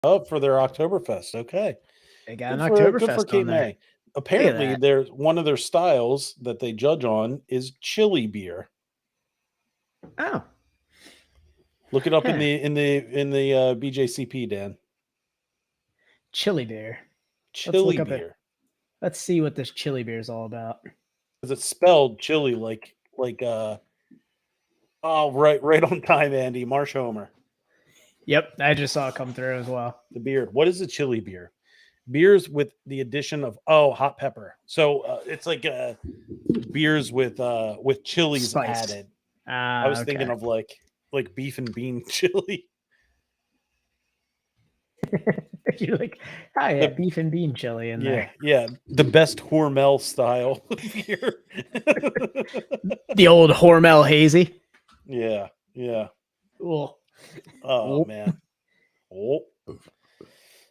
Oh, for their Oktoberfest. Okay. They got an Good for Oktoberfest on Cape there. May. Look at Apparently, that. there's one of their styles that they judge on is chili beer. Oh, Look it up in huh. the BJCP, Dan. Chili beer. Let's Chili look up it. beer. Let's see what this chili beer is all about. Because it's spelled chili like oh right on time, Andy. Marsh Homer. Yep, I just saw it come through as well. The beard. What is a chili beer? Beers with the addition of hot pepper. So it's like beers with chilies Spice. added. I Ah, was thinking okay. of like beef and bean chili. You're like, oh yeah, The beef and bean chili in there. yeah, the best Hormel style beer. The old Hormel hazy. Yeah, yeah. Oh, Oh oh. man. Oh.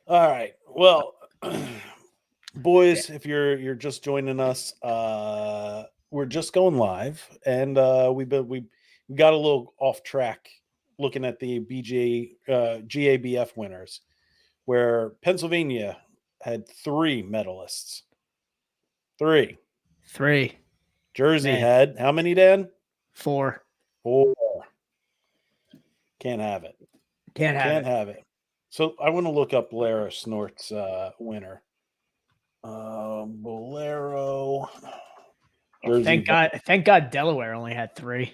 All right. Well, Yeah. boys, if you're just joining us, we're just going live, and we got a little off track looking at the GABF winners, where Pennsylvania had 3 medalists. 3. 3. Jersey Man, had how many, Dan? 4. 4. Can't have it. Can't have Can't it. have it. So I want to look up Lara Snort's winner. Bolero. Well, Jersey. thank God Delaware only had 3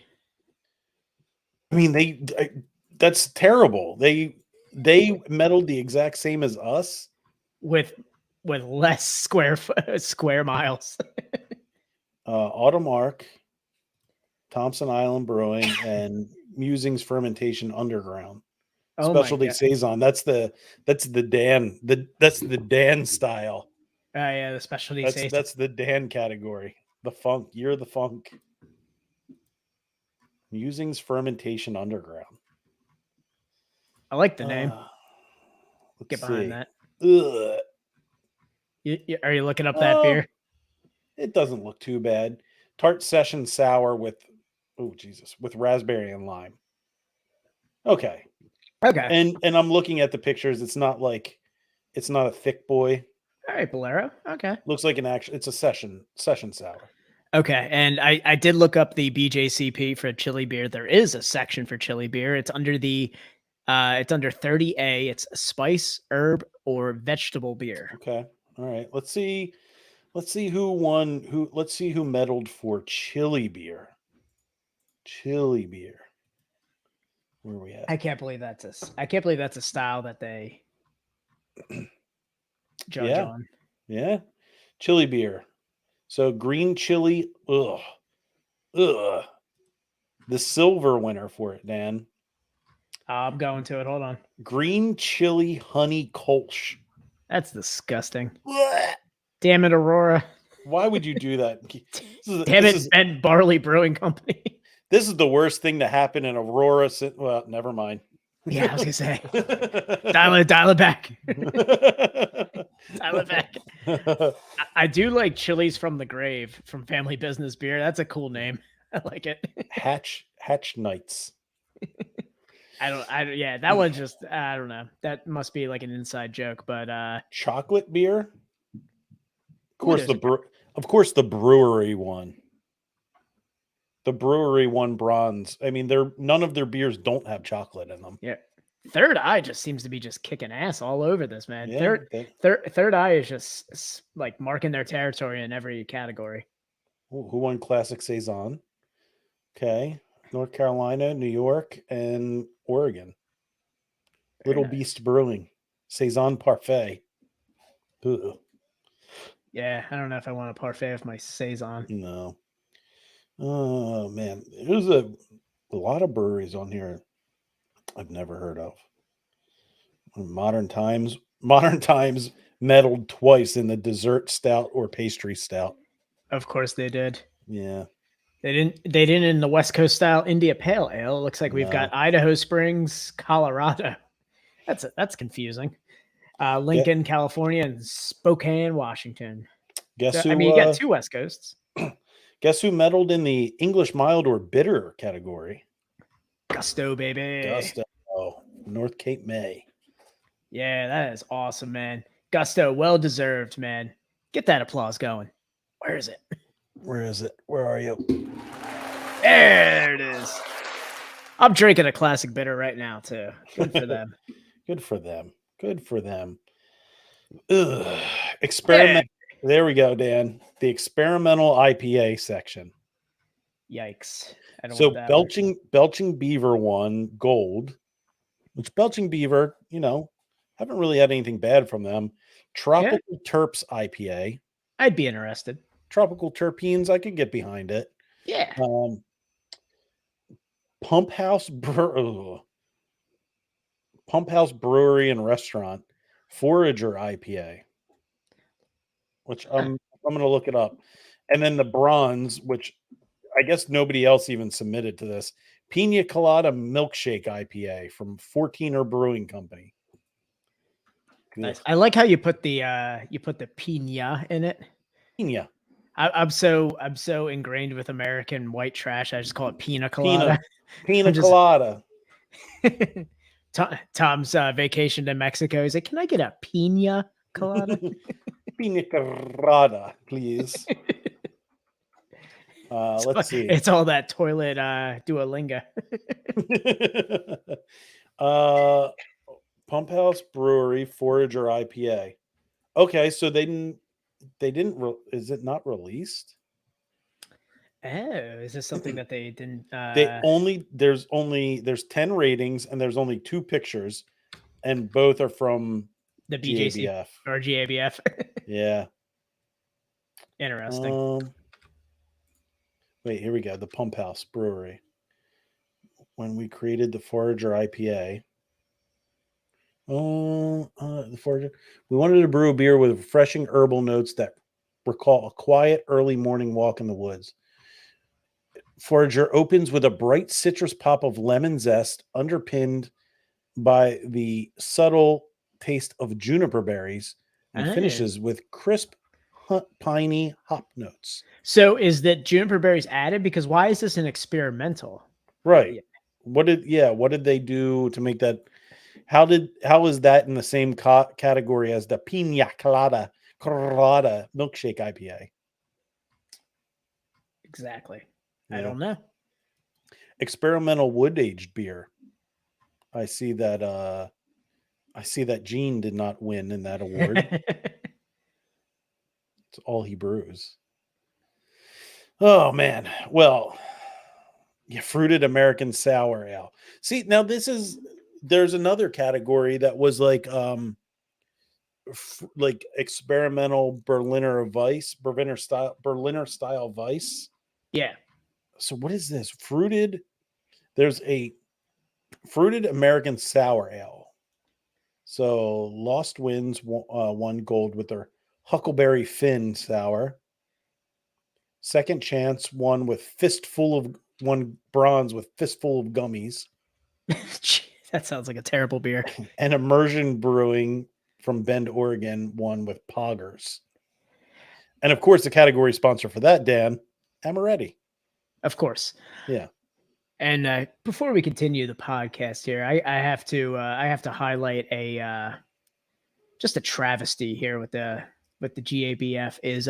I mean, that's terrible. They medaled the exact same as us. with less square miles. Autumn Arc, Thompson Island Brewing, and Musings Fermentation Underground. Oh my Specialty God. saison. That's the Dan style. Yeah, the specialty saison. That's the Dan category. The funk. You're the funk. Musings Fermentation Underground. I like the name. Let's Get behind see. that. Ugh. Are you looking up that beer? It doesn't look too bad. Tart Session Sour with raspberry and lime. Okay. Okay. And I'm looking at the pictures. It's not a thick boy. All right, Bolero. Okay. Looks like it's a session sour. Okay, and I did look up the BJCP for chili beer. There is a section for chili beer. It's under 30A. It's spice, herb, or vegetable beer. Okay. All right. Let's see who won. Let's see who medaled for chili beer. Chili beer. Where are we at? I can't believe that's a style that they judge on. Yeah. Chili beer. So green chili. Ugh. The silver winner for it, Dan. I'm going to it. Hold on. Green chili honey Kolsch. That's disgusting. Blech. Damn it, Aurora. Why would you do that? Damn it, Ben Barley Brewing Company. This is the worst thing to happen in Aurora. Well, never mind. Yeah, I was gonna say. dial it back. Dial it back. I do like Chilies from the Grave from Family Business Beer. That's a cool name. I like it. Hatch Knights. Yeah, that one's just I don't know. That must be like an inside joke, but chocolate beer. Of course the brewery won. The brewery won bronze. I mean, none of their beers don't have chocolate in them. Yeah. Third Eye just seems to be just kicking ass all over this, man. Yeah, Third Eye is just like marking their territory in every category. Who won Classic Saison? Okay. North Carolina, New York, and Oregon. Little Beast Brewing. Saison Parfait. Ugh. Yeah, I don't know if I want a parfait with my Saison. No. Oh, man. There's a lot of breweries on here I've never heard of. Modern Times medaled twice in the dessert stout or pastry stout. Of course they did. Yeah. They didn't in the West Coast style India Pale Ale. It looks like we've got Idaho Springs, Colorado. That's confusing. Lincoln, California, and Spokane, Washington. You got 2 West Coasts. Guess who medaled in the English mild or bitter category? Gusto, baby. Gusto. North Cape May. Yeah, that is awesome, man. Gusto, well deserved, man. Get that applause going. Where is it? Where is it? Where are you? There it is. I'm drinking a classic bitter right now, too. Good for them. Good for them. Good for them. Ugh. Experiment. There we go, Dan. The experimental IPA section. Yikes. I don't So want that one. Belching Beaver won gold, which Belching Beaver, haven't really had anything bad from them. Tropical Terps IPA. I'd be interested. Tropical terpenes, I could get behind it. Yeah. Pump House Brewery and Restaurant Forager IPA, which I'm going to look it up. And then the bronze, which I guess nobody else even submitted to this, Pina Colada Milkshake IPA from 14er Brewing Company. Nice. I like how you put the pina in it. Pina. I'm so ingrained with American white trash. I just call it pina colada. Pina colada. Tom's vacation to Mexico. He's like, "Can I get a pina colada?" Pina colada, please. Let's see. It's all that toilet Duolingo. Pump House Brewery Forager IPA. Okay, so they didn't. Is it not released? Oh, is this something that they didn't? There's 10 ratings and there's only 2 pictures, and both are from the BJC GABF. or GABF. Yeah. Interesting. Wait, here we go. The Pump House Brewery. When we created the Forager IPA. The Forager. We wanted to brew a beer with refreshing herbal notes that recall a quiet early morning walk in the woods. Forager opens with a bright citrus pop of lemon zest, underpinned by the subtle taste of juniper berries, and finishes with crisp, piney hop notes. So is that juniper berries added? Because why is this an experimental? Right. Yeah. What did they do to make that? How is that in the same category as the Pina Colada Milkshake IPA? Exactly. Yeah. I don't know. Experimental wood aged beer. I see that Gene did not win in that award. It's all he brews. Oh man. Well, fruited American sour ale. See, now there's another category that was like experimental Berliner style Weiss. Yeah. So what is this? There's a fruited American sour ale. So Lost Winds won gold with their Huckleberry Finn sour. Second Chance won bronze with Fistful of Gummies. That sounds like a terrible beer. And Immersion Brewing from Bend, Oregon won with Poggers. And of course, the category sponsor for that, Dan, Amaretti. Of course. Yeah. And before we continue the podcast here, I have to highlight just a travesty here with the GABF is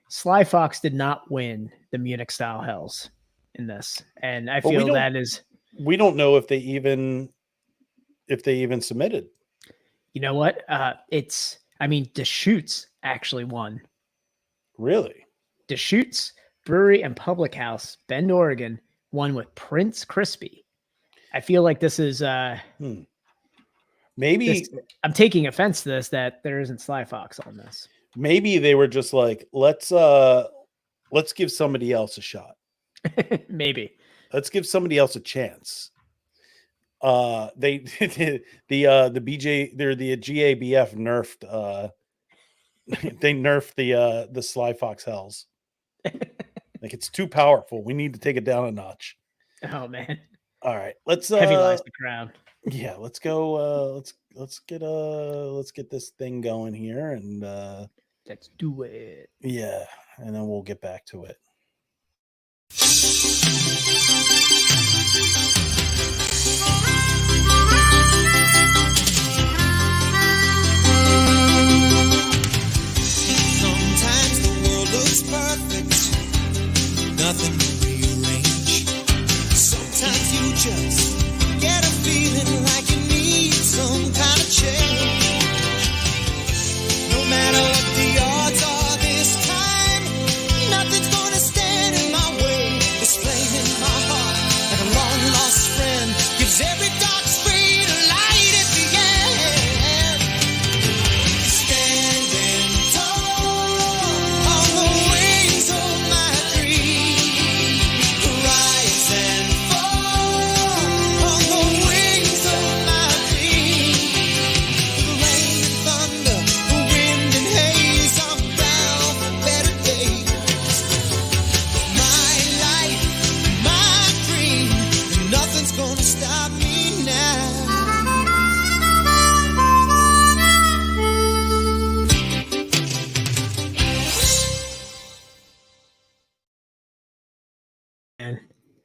Sly Fox did not win the Munich Style Hells in this, and I feel that is. We don't know if they even submitted. You know what? Deschutes actually won. Really? Deschutes Brewery and Public House, Bend, Oregon, won with Prince Crispy. I feel like this is maybe I'm taking offense to this that there isn't Sly Fox on this. Maybe they were just like, let's give somebody else a shot. Maybe. Let's give somebody else a chance. The GABF nerfed they nerfed the Sly Fox Hells. Like, it's too powerful. We need to take it down a notch. Oh man. All right. Let's heavy lies the crown. Yeah, let's go. Let's get this thing going here, and let's do it. Yeah, and then we'll get back to it.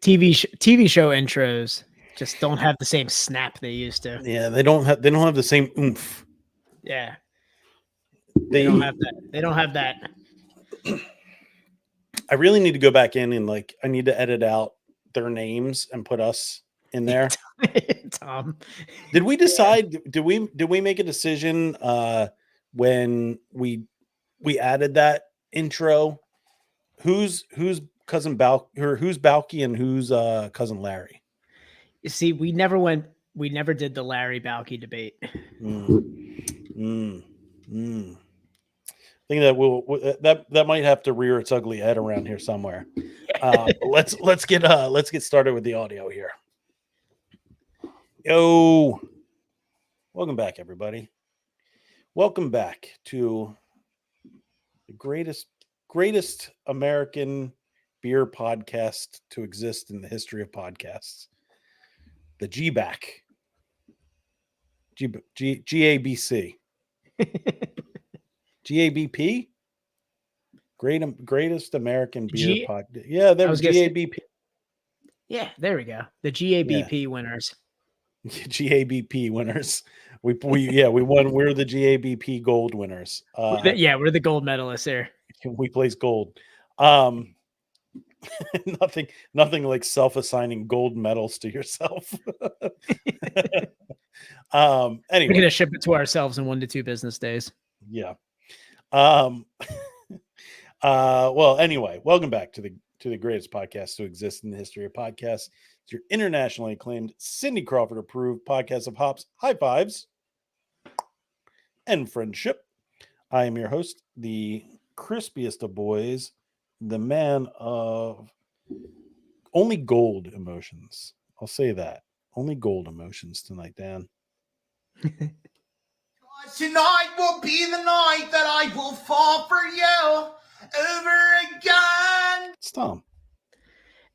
TV show intros just don't have the same snap they used to. Yeah, they don't have the same oomph. Yeah. They don't have that. They don't have that. I really need to go back in and I need to edit out their names and put us in there. Tom. Did we decide? Did we make a decision when we added that intro? Who's cousin Balky, or who's Balky and who's cousin Larry? You see, we never did the Larry Balky debate. I think that that might have to rear its ugly head around here somewhere. Let's get started with the audio here. Yo, welcome back, everybody. Welcome back to the greatest American beer podcast to exist in the history of podcasts. The G-Back. GABC. GABP? Greatest American beer podcast. Yeah, that was GABP. Yeah, there we go. The GABP winners. GABP winners. We won. We're the GABP gold winners. We're the gold medalists here. We place gold. Nothing like self-assigning gold medals to yourself. Anyway, we're gonna ship it to ourselves in 1 to 2 business days. Yeah. Well, anyway, welcome back to the greatest podcast to exist in the history of podcasts. It's your internationally acclaimed, Cindy Crawford approved podcast of hops, high fives, and friendship. I am your host, the crispiest of boys, the man of only gold emotions. I'll say that. Only gold emotions tonight, Dan. Tonight will be the night that I will fall for you over again. It's Tom.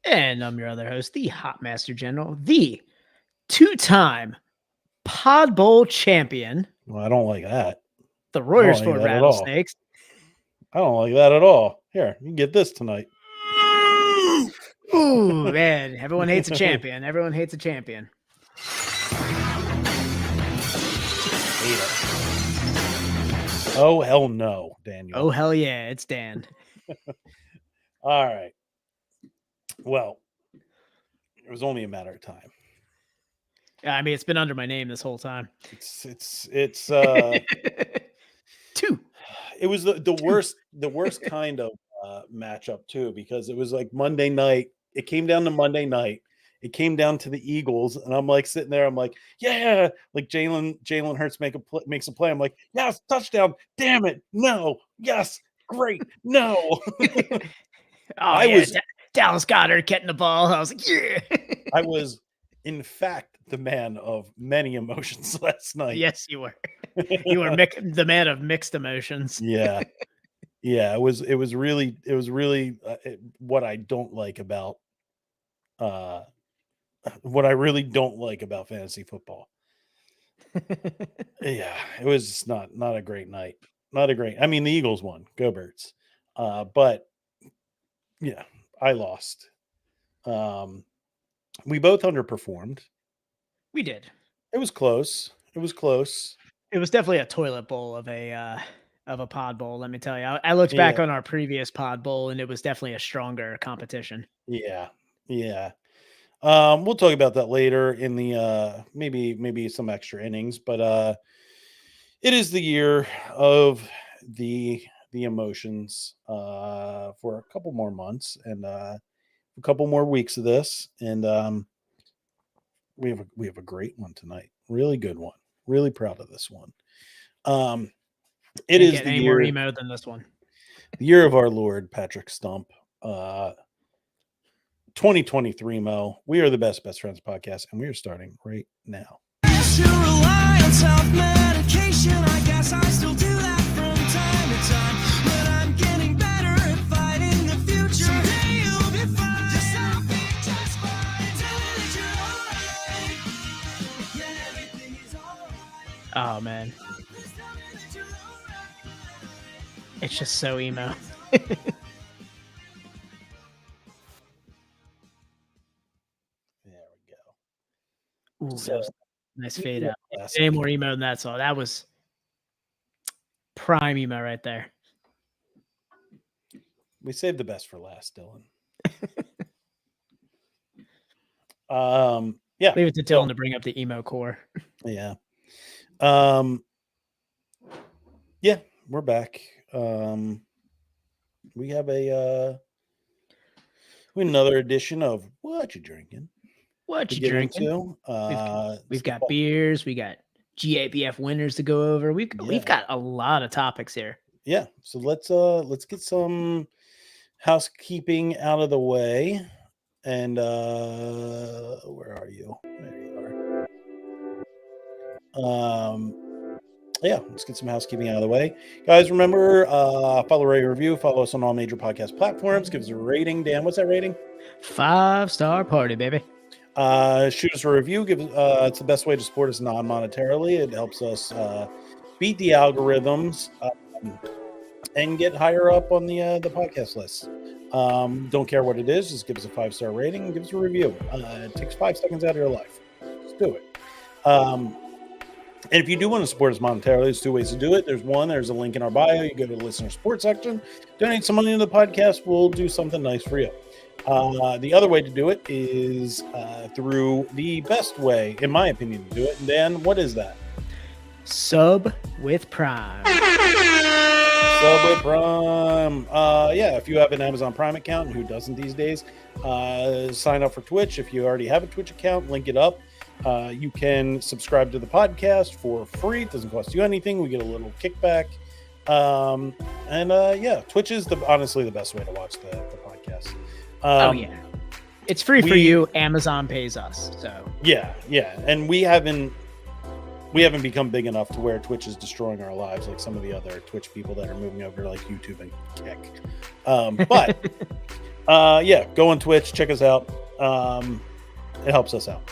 And I'm your other host, the Hop Master General, the 2-time Pod Bowl champion. Well, I don't like that. The Royersford Rattlesnakes. I don't like that at all. Here, you can get this tonight. Ooh, man. Everyone hates a champion. Everyone hates a champion. Hate it. Oh, hell no, Daniel. Oh, hell yeah. It's Dan. All right. Well, it was only a matter of time. I mean, it's been under my name this whole time. It's 2. It was the worst kind of matchup too, because it was like Monday night. It came down to Monday night. It came down to the Eagles, and I'm like sitting there. I'm like, yeah, like Jalen Hurts makes a play. I'm like, yes, touchdown. Damn it, no, yes, great, no. Dallas Goedert getting the ball. I was like, yeah. I was, in fact, the man of many emotions last night. Yes, you were. You were the man of mixed emotions. Yeah. It was really what I don't like about what I really don't like about fantasy football. Yeah, it was just not a great night. I mean, the Eagles won. Go Birds. But yeah, I lost. We both underperformed. We did. It was close. It was definitely a toilet bowl of a pod bowl. Let me tell you. I looked back on our previous pod bowl, and it was definitely a stronger competition. Yeah. We'll talk about that later in the maybe some extra innings, but it is the year of the emotions for a couple more months and a couple more weeks of this, and we have a great one tonight. Really good one. Really proud of this one. It is the year more emo than this one. The year of our Lord Patrick Stump. 2023 Mo. We are the best friends podcast, and we are starting right now. Rely on self-medication. I guess I still do that from time to time, but I'm getting better at fighting the future. Someday you'll be fine. Yes, I'll be just fine. Tell me that you're alright. Yeah, everything is alright. Oh man, it's just so emo. Ooh, So, that was a nice fade out. classic. Any more emo than that song? That was prime emo right there. We saved the best for last, Dylan. Yeah. Leave it to Dylan to bring up the emo core. Yeah. Yeah, we're back. We have another edition of What You Drinking. What to you get drinking? into. We've got beers. We got GABF winners to go over. We've got a lot of topics here. Yeah. So let's get some housekeeping out of the way. And where are you? There you are. Yeah, let's get some housekeeping out of the way. Guys, remember, follow, rate, review. Follow us on all major podcast platforms. Give us a rating. Dan, what's that rating? 5-star party, baby. Shoot us a review. It's the best way to support us non-monetarily. It helps us beat the algorithms and get higher up on the podcast list. Don't care what it is. Just give us a 5-star rating and give us a review. It takes 5 seconds out of your life. Just do it. And if you do want to support us monetarily, there's 2 ways to do it. There's a link in our bio. You go to the listener support section, donate some money to the podcast. We'll do something nice for you. The other way to do it is through the best way, in my opinion, to do it. And Dan, what is that? Sub with Prime. Sub with Prime. Yeah, if you have an Amazon Prime account, and who doesn't these days, sign up for Twitch. If you already have a Twitch account, link it up. You can subscribe to the podcast for free. It doesn't cost you anything. We get a little kickback. Yeah, Twitch is honestly the best way to watch the podcast. Oh yeah, it's free for you. Amazon pays us, so yeah. And we haven't become big enough to where Twitch is destroying our lives like some of the other Twitch people that are moving over to like YouTube and Kick. Yeah, go on Twitch, check us out. It helps us out.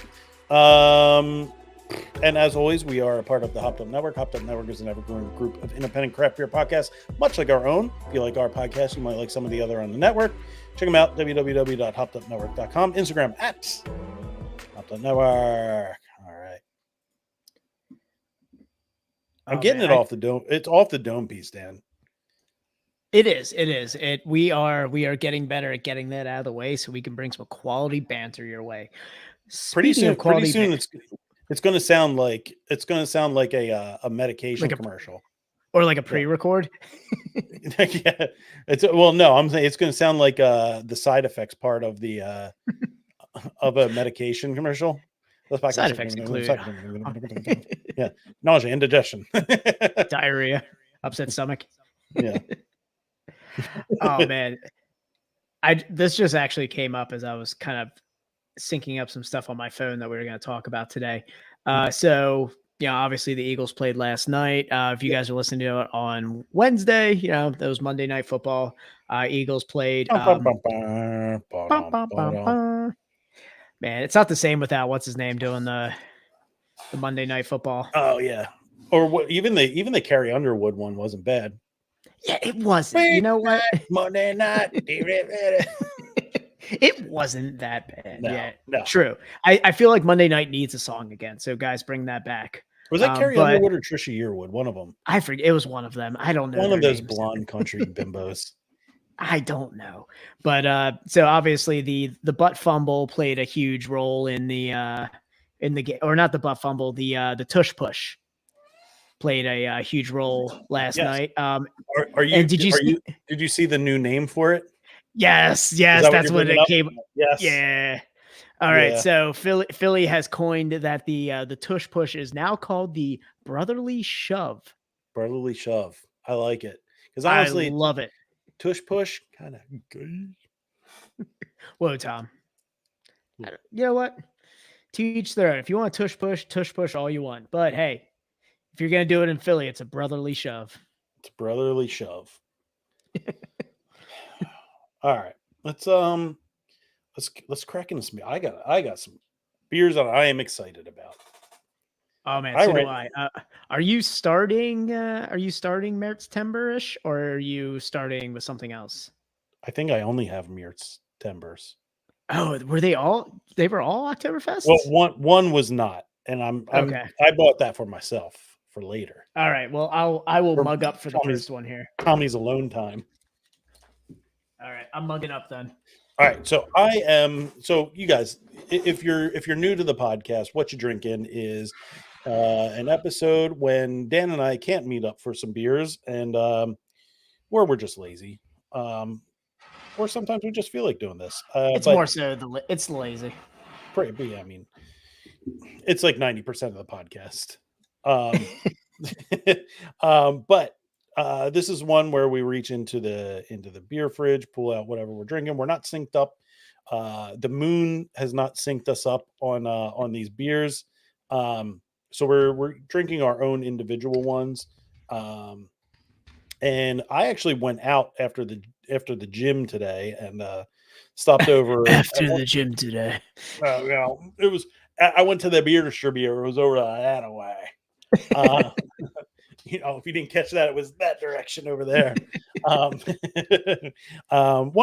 And as always, we are a part of the Hopped Up Network. Hopped Up Network is an ever-growing group of independent craft beer podcasts, much like our own. If you like our podcast, you might like some of the other on the network. Check them out, www.hoppedupnetwork.com. Instagram at Hopped Up Network. All right. I'm getting it off the dome. It's off the dome piece, Dan. It is. We are getting better at getting that out of the way so we can bring some quality banter your way. Pretty soon it's going to sound like a medication commercial or like a pre-record. Yeah, no, I'm saying it's going to sound like the side effects part of the of a medication commercial. Side effects include yeah, nausea, indigestion, diarrhea, upset stomach. Yeah. Oh man, this just actually came up as I was kind of syncing up some stuff on my phone that we were going to talk about today. So, obviously the Eagles played last night. If you guys are listening to it on Wednesday, that was Monday Night Football. Eagles played. Man, it's not the same without what's his name doing the Monday Night Football. Oh yeah, or even the Carrie Underwood one wasn't bad. Yeah, it wasn't. You know what? Monday night. It wasn't that bad. No. True. I feel like Monday Night needs a song again. So guys, bring that back. Was that Carrie Underwood or Trisha Yearwood? One of them. I forget. It was one of them. I don't know. One of those blonde country bimbos. I don't know. But so obviously the butt fumble played a huge role in the game, or not the butt fumble, the tush push played a huge role last night. Did you see the new name for it? Yes, that's what it came. Yes. Yeah. All right. So Philly has coined that the tush push is now called the brotherly shove. Brotherly shove. I like it because honestly, I love it. Tush push, kind of good. Whoa, Tom. You know what? To each their own. If you want to tush push all you want. But hey, if you're gonna do it in Philly, it's a brotherly shove. It's a brotherly shove. All right, let's crack into some. I got some beers that I am excited about. Oh man, so do I. Are you starting Mertz Timber-ish, or are you starting with something else? I think I only have Mertz Timbers. Oh, were they all? They were all Oktoberfest? Well, one was not. and Okay. I bought that for myself for later. All right. Well, I will For mug up for the Tommy's- first one here. Tommy's alone time. All right, I'm mugging up then. All right, so I am. So you guys, if you're new to the podcast, What You Drinking is an episode when Dan and I can't meet up for some beers, and or we're just lazy, or sometimes we just feel like doing this. It's but more so it's lazy. pretty, I mean, it's like 90% of the podcast. Um, but this is one where we reach into the beer fridge, pull out whatever we're drinking. We're not synced up. The moon has not synced us up on these beers. So we're drinking our own individual ones. And I actually went out after the gym today and stopped over After the gym today. it was. I went to the beer distributor. It was over that way. If you didn't catch that, it was that direction over there. One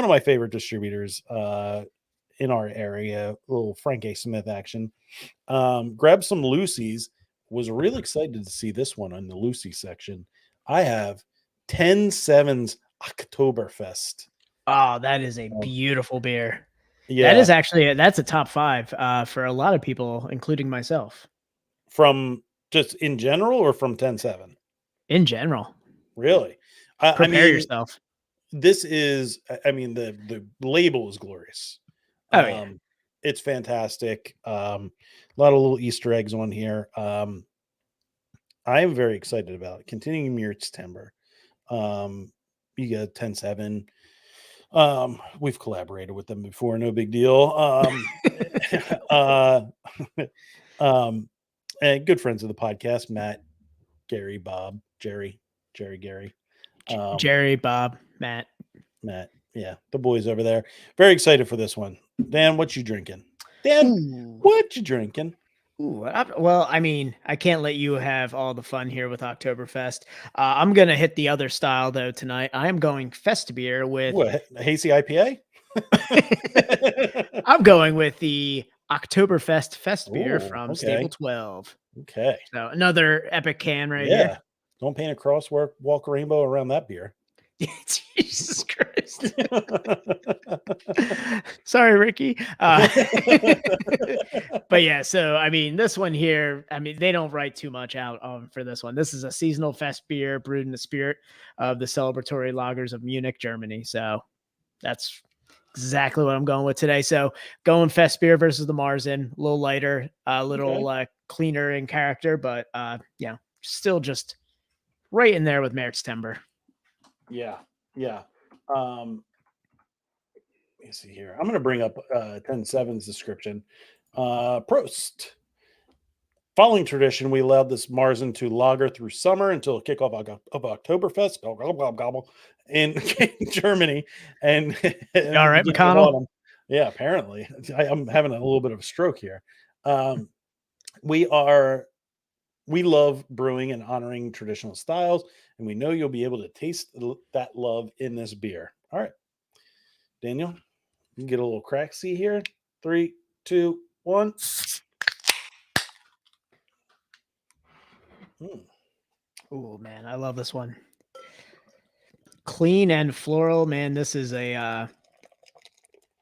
of my favorite distributors in our area, little Frank A. Smith action. Grabbed some Lucy's. Was really excited to see this one on the Lucy section. I have 10-7's Oktoberfest. Oh, that is a beautiful beer. Yeah, That is actually that's a top 5 for a lot of people, including myself. from just in general or from 10-7? In general, Really? prepare yourself. This is, I mean, the label is glorious. Oh, yeah. It's fantastic. A lot of little Easter eggs on here. I am very excited about it. Continuing Miert's Timber. You got 10-7. We've collaborated with them before, no big deal. And good friends of the podcast, Matt, Gary, Bob, Jerry, Gary. Jerry, Bob, Matt. Yeah, the boys over there. Very excited for this one. Dan, what you drinking? Dan, what you drinking? Well, I mean, I can't let you have all the fun here with Oktoberfest. I'm gonna hit the other style though tonight. I am going fest beer with. What, a hazy IPA? I'm going with the Oktoberfest fest beer Ooh, from okay. Stable 12. Okay. So another epic can right Yeah. here. Don't paint a crosswalk, walk rainbow around that beer. Jesus Christ. Sorry, Ricky. But yeah, so I mean, this one here, I mean, they don't write too much out for this one. This is a seasonal fest beer brewed in the spirit of the celebratory lagers of Munich, Germany. So that's exactly what I'm going with today. So going fest beer versus the Marzen, a little lighter, a little cleaner in character, but yeah, still just right in there with Merritt's Timber. Yeah. Let me see here. I'm going to bring up 10-7's description. Prost. Following tradition, we allowed this Marzen to lager through summer until the kickoff of Oktoberfest in Germany. And all right, McConnell? Yeah, apparently. I'm having a little bit of a stroke here. We love brewing and honoring traditional styles, and we know you'll be able to taste that love in this beer. All right, Daniel, you can get a little cracksy here. 3, 2, 1. Oh man, I love this one. Clean and floral, man. This is I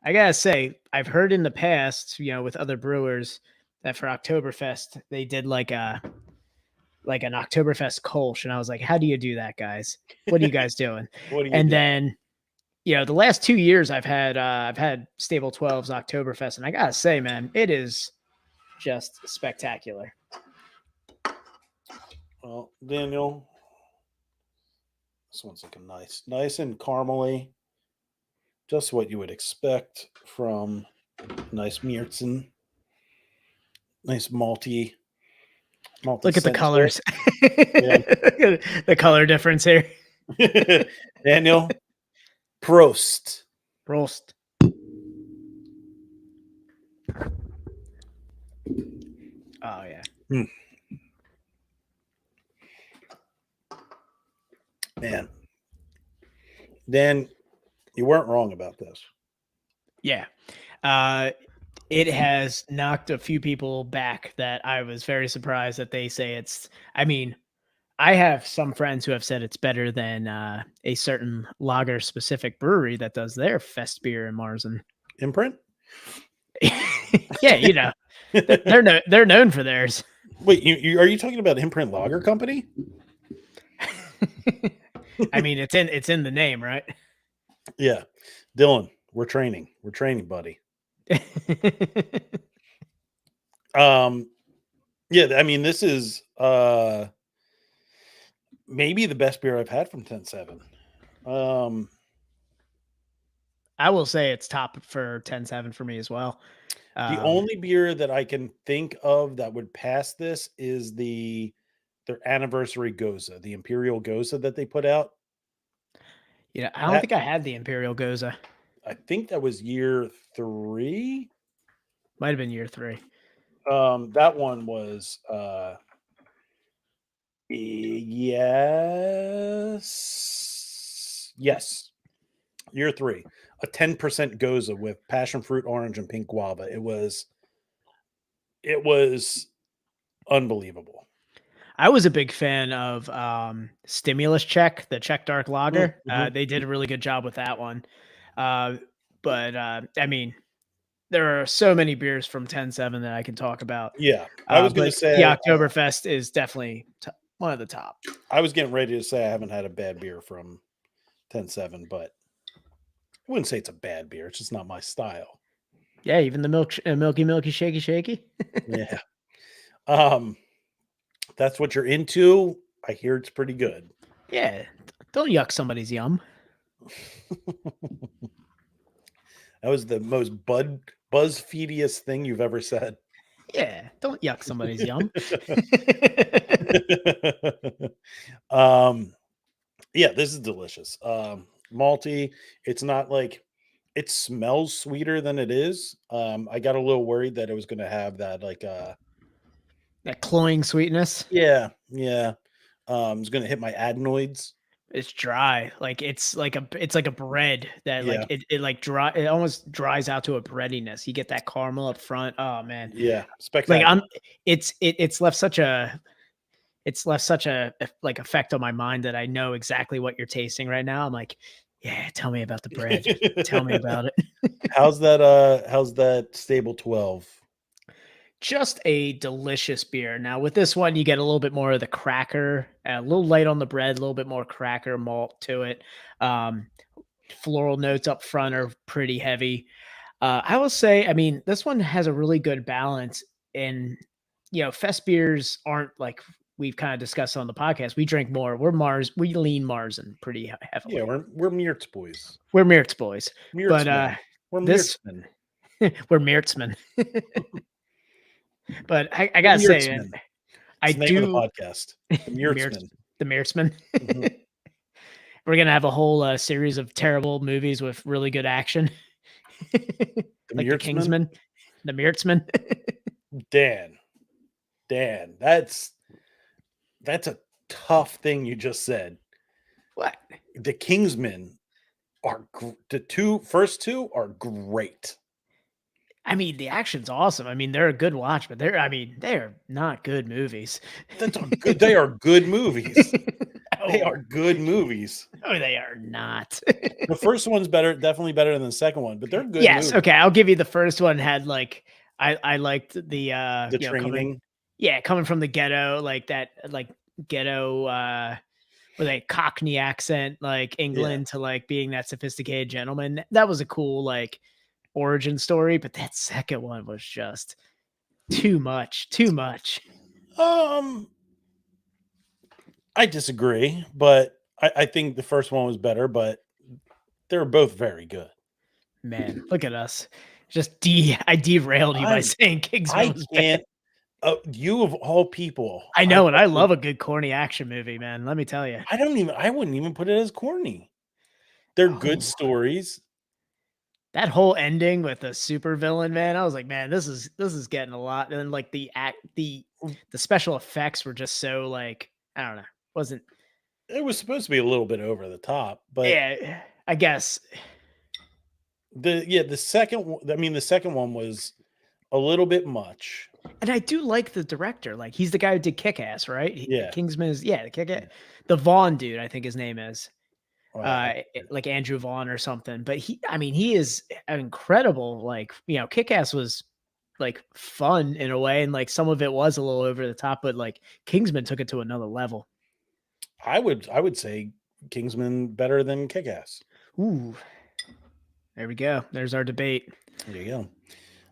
gotta say, I've heard in the past, with other brewers that for Oktoberfest they did like an Oktoberfest Kolsch, and I was like, how do you do that, guys? What are you guys doing? Then the last 2 years I've had Stable 12's Oktoberfest, and I gotta say, man, it is just spectacular. Well, Daniel, this one's looking nice and caramely, just what you would expect from nice Miertzen, nice malty. Look at the colors. The color difference here. Daniel, Prost. Prost. Oh yeah. Man, Dan, you weren't wrong about this. Yeah. It has knocked a few people back that I was very surprised that they say it's. I mean, I have some friends who have said it's better than a certain lager specific brewery that does their fest beer in Marzen. Imprint? Yeah, you know, they're known for theirs. Wait, are you talking about Imprint Lager Company? I mean, it's in the name, right? Yeah. Dylan, we're training, buddy. Yeah, I mean, this is maybe the best beer I've had from 10-7. I will say it's top for 10-7 for me as well. The only beer that I can think of that would pass this is their anniversary Goza, the Imperial Goza that they put out. Yeah, I don't think I had the Imperial Goza. I think that was year 3. Might have been year 3. That one was yes, year 3. A 10% Goza with passion fruit, orange, and pink guava. It was unbelievable. I was a big fan of Stimulus Check, the Czech Dark Lager. Mm-hmm. They did a really good job with that one. But I mean, there are so many beers from 10-7 that I can talk about. Yeah, I was going to say the Oktoberfest is definitely one of the top. I was getting ready to say I haven't had a bad beer from 10-7, but I wouldn't say it's a bad beer. It's just not my style. Yeah, even the milky, shaky. Yeah. That's what you're into. I hear it's pretty good. Yeah, don't yuck somebody's yum. That was the most BuzzFeediest thing you've ever said. Yeah, don't yuck somebody's yum. Yeah, this is delicious. Malty. It's not like it smells sweeter than it is. I got a little worried that it was going to have that that cloying sweetness. Yeah. It's going to hit my adenoids. It's dry, like it's like a bread that like it like dry. It almost dries out to a breadiness. You get that caramel up front. Oh man, yeah, spectacular. Like it's left such a like effect on my mind that I know exactly what you're tasting right now. I'm like, yeah, tell me about the bread. Tell me about it. How's that Stable 12? Just a delicious beer. Now with this one, you get a little bit more of the cracker, a little light on the bread, a little bit more cracker malt to it. Floral notes up front are pretty heavy. I will say, I mean, this one has a really good balance. And fest beers aren't like we've kind of discussed on the podcast. We drink more. We lean Marzen pretty heavily. Yeah, we're Meerts boys. We're Meerts boys. But we're Meertsmen. We're Meertsmen. But I gotta say, man, I do do the podcast. The Meertsmen. The Meertsmen. Mm-hmm. We're gonna have a whole series of terrible movies with really good action. Like the Kingsman, the Meertsmen. Dan, that's a tough thing you just said. What? The Kingsmen are the first two are great. I mean, the action's awesome. I mean, they're a good watch, but they're not good movies. They are good movies. They are good movies. No, they are not. The first one's definitely better than the second one, but they're good. Yes, movies. Okay. I'll give you the first one had like I liked the training. Coming from the ghetto, like that, like ghetto with a Cockney accent, like England to like being that sophisticated gentleman. That was a cool like origin story, but that second one was just too much. I disagree, but I think the first one was better, but they're both very good. Man, look at us. I derailed you by saying Kingsman was bad. You of all people. I know, and I love a good corny action movie, man. Let me tell you. I wouldn't even put it as corny. They're good stories. That whole ending with the super villain, man, I was like, man, this is getting a lot. And like the special effects were just so like, I don't know, it was supposed to be a little bit over the top, but yeah, I guess the second one was a little bit much. And I do like the director. Like, he's the guy who did Kick-Ass, right? Yeah. Kingsman is the Kick-Ass. The Vaughn dude, I think his name is. Wow. Like Andrew Vaughn or something. But he is an incredible, like, Kick-Ass was like fun in a way, and like some of it was a little over the top, but like Kingsman took it to another level. I would say Kingsman better than Kick-Ass. Ooh. There we go. There's our debate. There you go.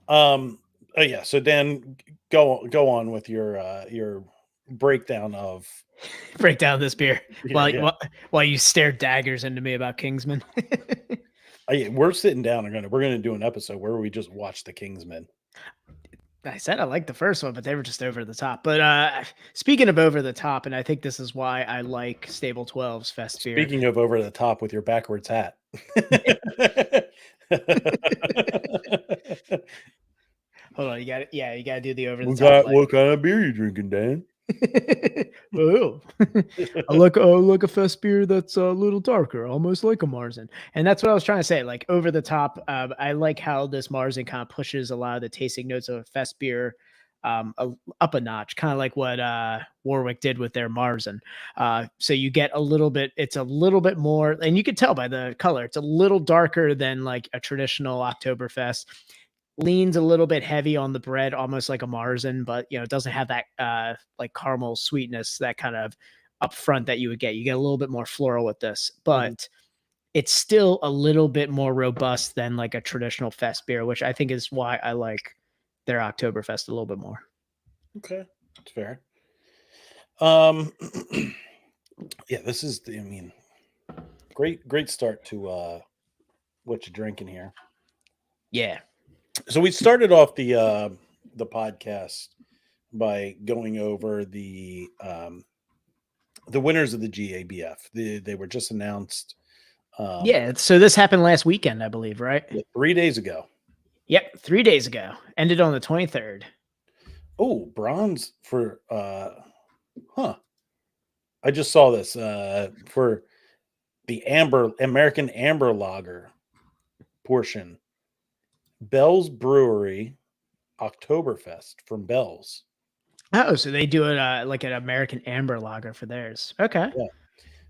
Oh yeah. So Dan, go on with your breakdown of Break down this beer Yeah, while you stare daggers into me about Kingsman. we're sitting down and we're gonna do an episode where we just watch the Kingsman. I said I liked the first one, but they were just over the top. But speaking of over the top, and I think this is why I like Stable 12's Fest beer. Speaking of over the top with your backwards hat. Hold on, you got to do the over the top. What kind of beer you drinking, Dan? Oh, I like a Fest beer that's a little darker, almost like a Marzen. And that's what I was trying to say. Like over the top. I like how this Marzen kind of pushes a lot of the tasting notes of a Fest beer up a notch, kind of like what Warwick did with their Marzen. So you get a little bit. It's a little bit more, and you can tell by the color. It's a little darker than like a traditional Oktoberfest. Leans a little bit heavy on the bread, almost like a Marzen, but it doesn't have that like caramel sweetness, that kind of upfront that you would get. You get a little bit more floral with this, but it's still a little bit more robust than like a traditional Fest beer, which I think is why I like their Oktoberfest a little bit more. Okay, that's fair. Yeah, this is great start to what you're drinking here. Yeah. So we started off the podcast by going over the winners of the GABF. They were just announced. So this happened last weekend, I believe, right? 3 days ago. Yep, 3 days ago. Ended on the 23rd. Oh, bronze for I just saw this for the American Amber Lager portion. Bell's Brewery Oktoberfest from Bell's. Oh, so they do it like an American Amber Lager for theirs. Okay. Yeah.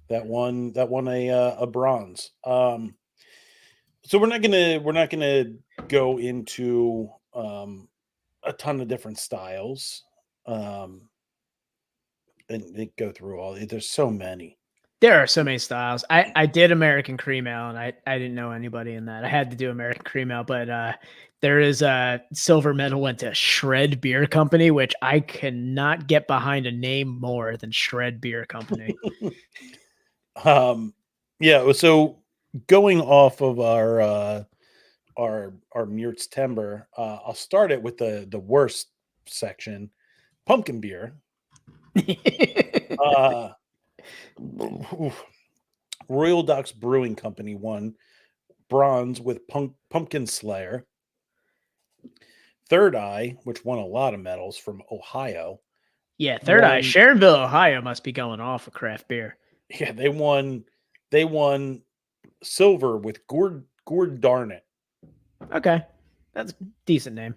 That won a bronze. So we're not gonna go into a ton of different styles and go through all. There's so many. There are so many styles. I did American Cream Ale, and I didn't know anybody in that. I had to do American Cream Ale, but there is a silver medal went to Shred Beer Company, which I cannot get behind a name more than Shred Beer Company. Yeah. So going off of our Murt's Timber, I'll start it with the worst section, pumpkin beer. Royal Docks Brewing Company won bronze with Pumpkin Slayer. Third Eye, which won a lot of medals from Ohio. Yeah, Third Eye. Sharonville, Ohio must be going off of craft beer. Yeah, they won silver with Gourd Darn It. Okay. That's a decent name.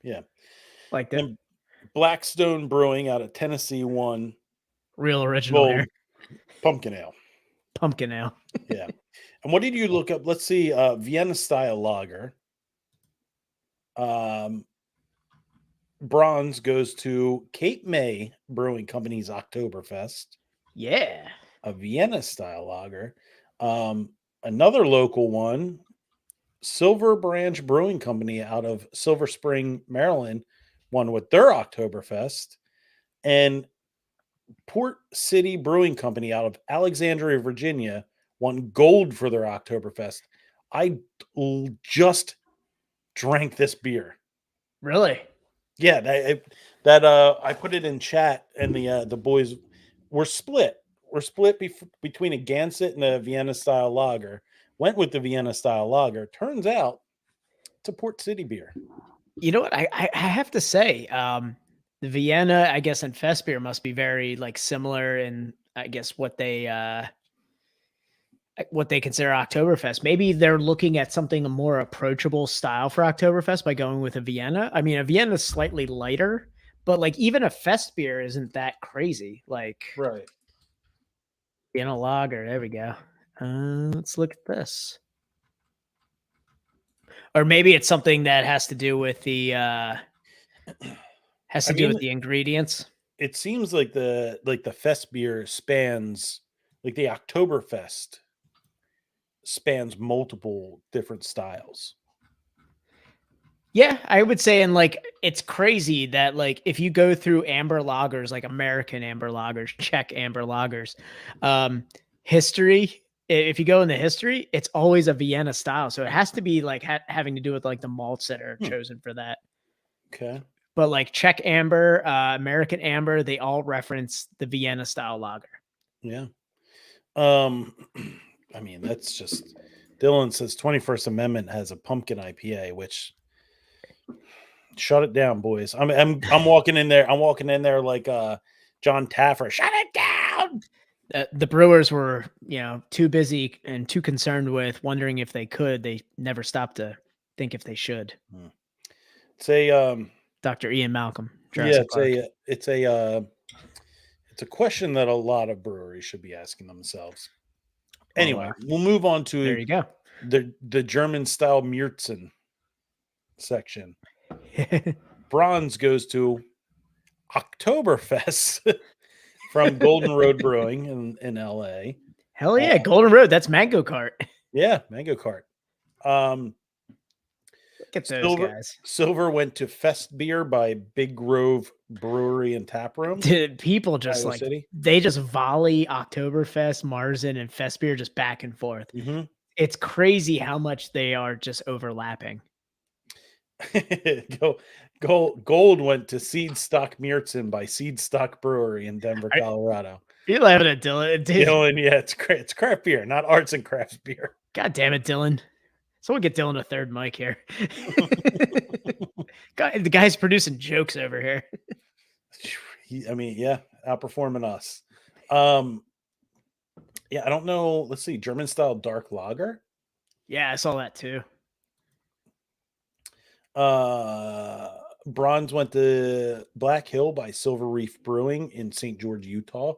Yeah. Liked it. And Blackstone Brewing out of Tennessee won real original here. Pumpkin Ale. Pumpkin Ale. Yeah. And what did you look up? Let's see. Vienna style lager. Bronze goes to Cape May Brewing Company's Oktoberfest. Yeah. A Vienna style lager. Another local one, Silver Branch Brewing Company out of Silver Spring, Maryland, won with their Oktoberfest. And Port City Brewing Company out of Alexandria, Virginia, won gold for their Oktoberfest. I just drank this beer. Really? Yeah, I put it in chat, and the boys were split. We're split between a Gansett and a Vienna style lager. Went with the Vienna style lager. Turns out it's a Port City beer. You know what? I have to say, the Vienna, I guess, and Fest beer must be very like similar in, I guess, what they what they consider Oktoberfest. Maybe they're looking at something a more approachable style for Oktoberfest by going with a Vienna. I mean, a Vienna is slightly lighter, but like even a fest beer isn't that crazy. Like Right. Vienna lager. There we go. Let's look at this. Or maybe it's something that has to do with the with the ingredients. It seems like the fest beer spans, like the Oktoberfest spans multiple different styles. Yeah, I would say, and like it's crazy that like if you go through amber lagers, like American amber lagers, Czech amber lagers, history. If you go in the history, it's always a Vienna style, so it has to be like having to do with like the malts that are chosen for that. Okay, but like Czech amber, American amber, they all reference the Vienna style lager. Yeah. I mean, that's just Dylan says 21st Amendment has a pumpkin IPA, which shut it down, boys. I'm walking in there. I'm walking in there like John Taffer. Shut it down. The brewers were, too busy and too concerned with wondering if they could. They never stopped to think if they should. It's a Dr. Ian Malcolm. Jurassic Park. It's a question that a lot of breweries should be asking themselves. Anyway, we'll move on to there you go. The German style Mürzen section. Bronze goes to Oktoberfest from Golden Road Brewing in LA. Hell yeah, Golden Road. That's Mango Cart. Yeah, Mango Cart. Look at those guys. Silver went to Fest Beer by Big Grove Brewery and Tap Room. People just Iowa City. They just volley Oktoberfest, Marzen, and Fest Beer just back and forth. Mm-hmm. It's crazy how much they are just overlapping. Gold went to Seed Stock Mürzen by Seed Stock Brewery in Denver, Colorado. You're laughing at Dylan. Dylan, yeah, it's craft beer, not arts and crafts beer. God damn it, Dylan. Someone get Dylan a third mic here. The guy's producing jokes over here. Outperforming us. I don't know. Let's see. German style dark lager. Yeah, I saw that too. Bronze went to Black Hill by Silver Reef Brewing in St. George, Utah.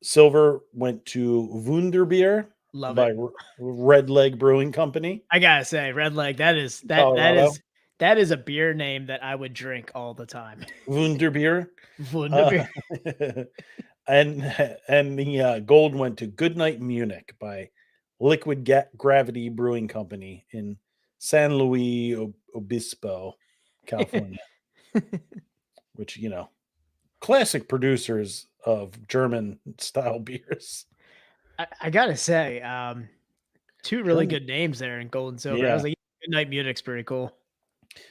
Silver went to Wunderbier by Red Leg Brewing Company. I gotta say, Red Leg, that is a beer name that I would drink all the time. Wunderbier. Wunderbier. And the gold went to Goodnight Munich by Liquid Gravity Brewing Company in San Luis Obispo, California. Which, classic producers of German style beers. I gotta say, two really good names there in gold and silver. Yeah. I was like, Goodnight Munich's pretty cool.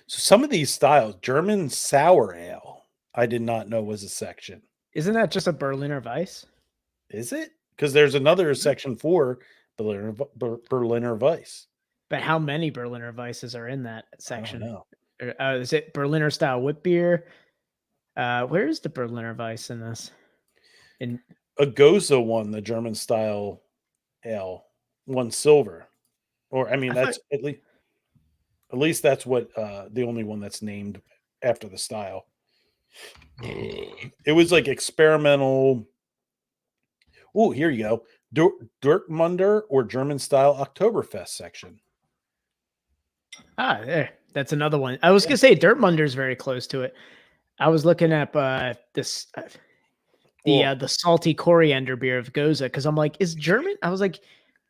So some of these styles, German sour ale, I did not know was a section. Isn't that just a Berliner Weiss? Is it? Because there's another section for Berliner Weiss. But how many Berliner Weisses are in that section? I don't know. Is it Berliner style wit beer? Where is the Berliner Weiss in this? In Agosa won the German style ale, won silver. Or that's at least that's what the only one that's named after the style. It was like experimental. Oh, here you go. Dortmunder or German style Oktoberfest section. There. That's another one. I was gonna say Dortmunder is very close to it. I was looking at this the salty coriander beer of Goza because I'm like, is German? I was like,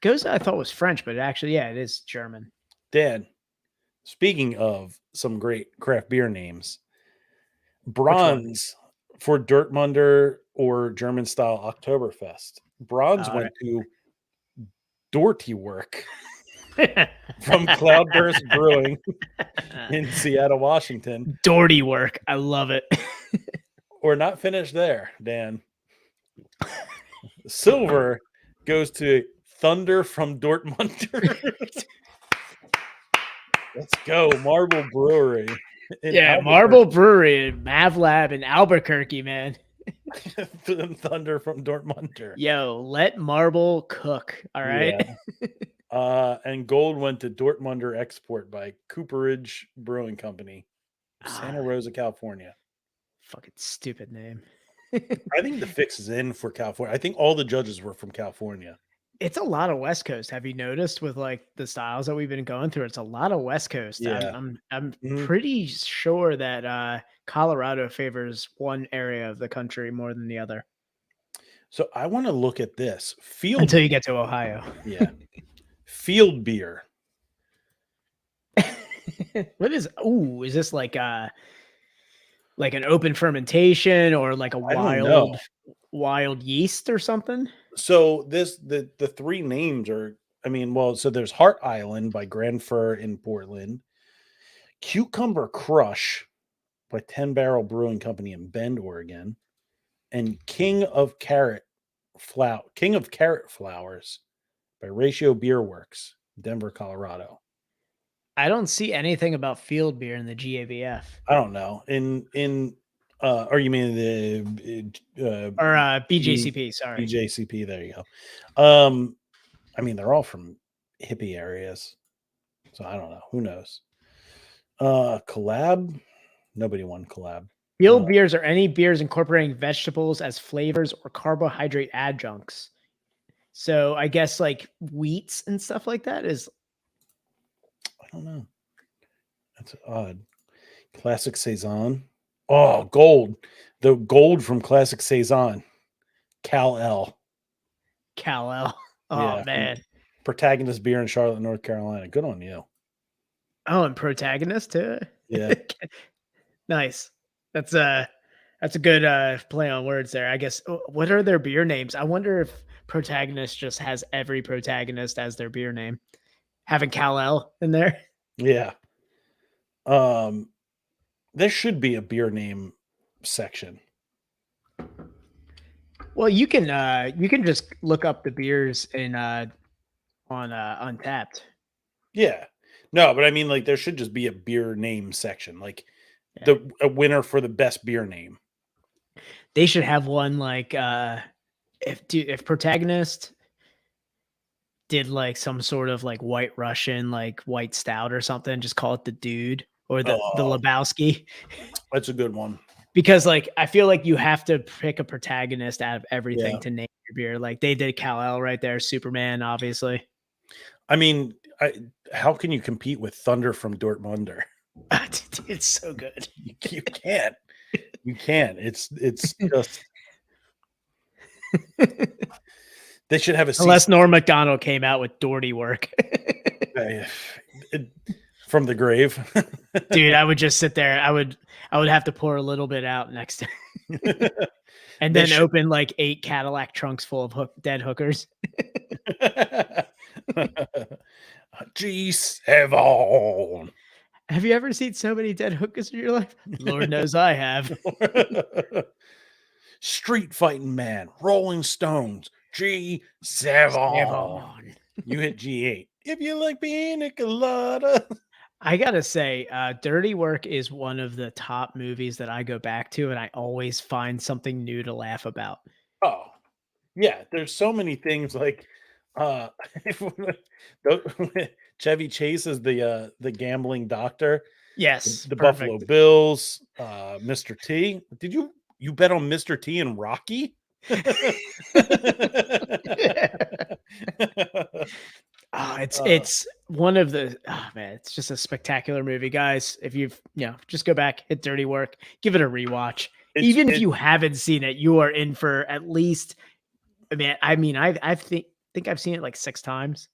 Goza I thought was French, but actually, yeah, it is German. Dan, speaking of some great craft beer names, bronze for Dortmunder or German style Oktoberfest. Bronze went to Dorty Work from Cloudburst Brewing in Seattle, Washington. Dorty Work. I love it. We're not finished there, Dan. Silver goes to Thunder from Dortmunder. Let's go, Marble Brewery. Marble Brewery, Mav Lab in Albuquerque, man. Thunder from Dortmunder. Yo, let marble cook. All right. And gold went to Dortmunder Export by Cooperage Brewing Company, Santa Rosa, California. Fucking stupid name. I think the fix is in for California. I think all the judges were from California. It's a lot of West Coast. Have you noticed with like the styles that we've been going through? It's a lot of West Coast. Yeah. I'm pretty sure that Colorado favors one area of the country more than the other. So I want to look at this field Until you get to Ohio. Yeah. Field beer. What is is this like an open fermentation or like a wild yeast or something? So the three names are, so there's Heart Island by Grand Fir in Portland, Cucumber Crush by 10 Barrel Brewing Company in Bend, Oregon, and King of Carrot Flowers by Ratio Beer Works, Denver, Colorado. I don't see anything about field beer in the GABF. I don't know. Or you mean the BJCP? Sorry, BJCP. There you go. They're all from hippie areas, so I don't know. Who knows? Collab. Nobody won collab. Field beers are any beers incorporating vegetables as flavors or carbohydrate adjuncts. So I guess like wheats and stuff like that is. I don't know. That's odd. Classic Saison. Oh, gold. The gold from Classic Saison. Cal-L. Oh, yeah, man. Protagonist beer in Charlotte, North Carolina. Good on you. Oh, and Protagonist too? Yeah. Nice. That's a good play on words there. I guess. What are their beer names? I wonder if Protagonist just has every protagonist as their beer name. Having Cal-L in there. Yeah. There should be a beer name section. Well, you can just look up the beers in on Untapped. Yeah. No, but I mean, like, there should just be a beer name section, like a winner for the best beer name. They should have one like if Protagonist did like some sort of like White Russian, like white stout or something, just call it the Dude or the Lebowski. That's a good one. Because like I feel like you have to pick a protagonist out of everything to name your beer. Like they did Cal-El right there, Superman, obviously. I mean, how can you compete with Thunder from Dortmunder? It's so good. You can't. You can't. It's just. They should have a unless Norm Macdonald came out with Doherty work from the grave. Dude, I would just sit there. I would have to pour a little bit out next to and then open like 8 Cadillac trunks full of dead hookers. G7. Have you ever seen so many dead hookers in your life? Lord knows I have. Street Fighting Man, Rolling Stones, G7. You hit G8. If you like pina colada. I gotta say, Dirty Work is one of the top movies that I go back to, and I always find something new to laugh about. Oh, yeah. There's so many things like Chevy Chase is the gambling doctor. Yes, the Buffalo Bills, Mr. T. Did you bet on Mr. T and Rocky? It's one of the man, it's just a spectacular movie, guys. If you've just go back, hit Dirty Work, give it a rewatch. Even if you haven't seen it, you are in for at least. I think I've seen it like 6 times.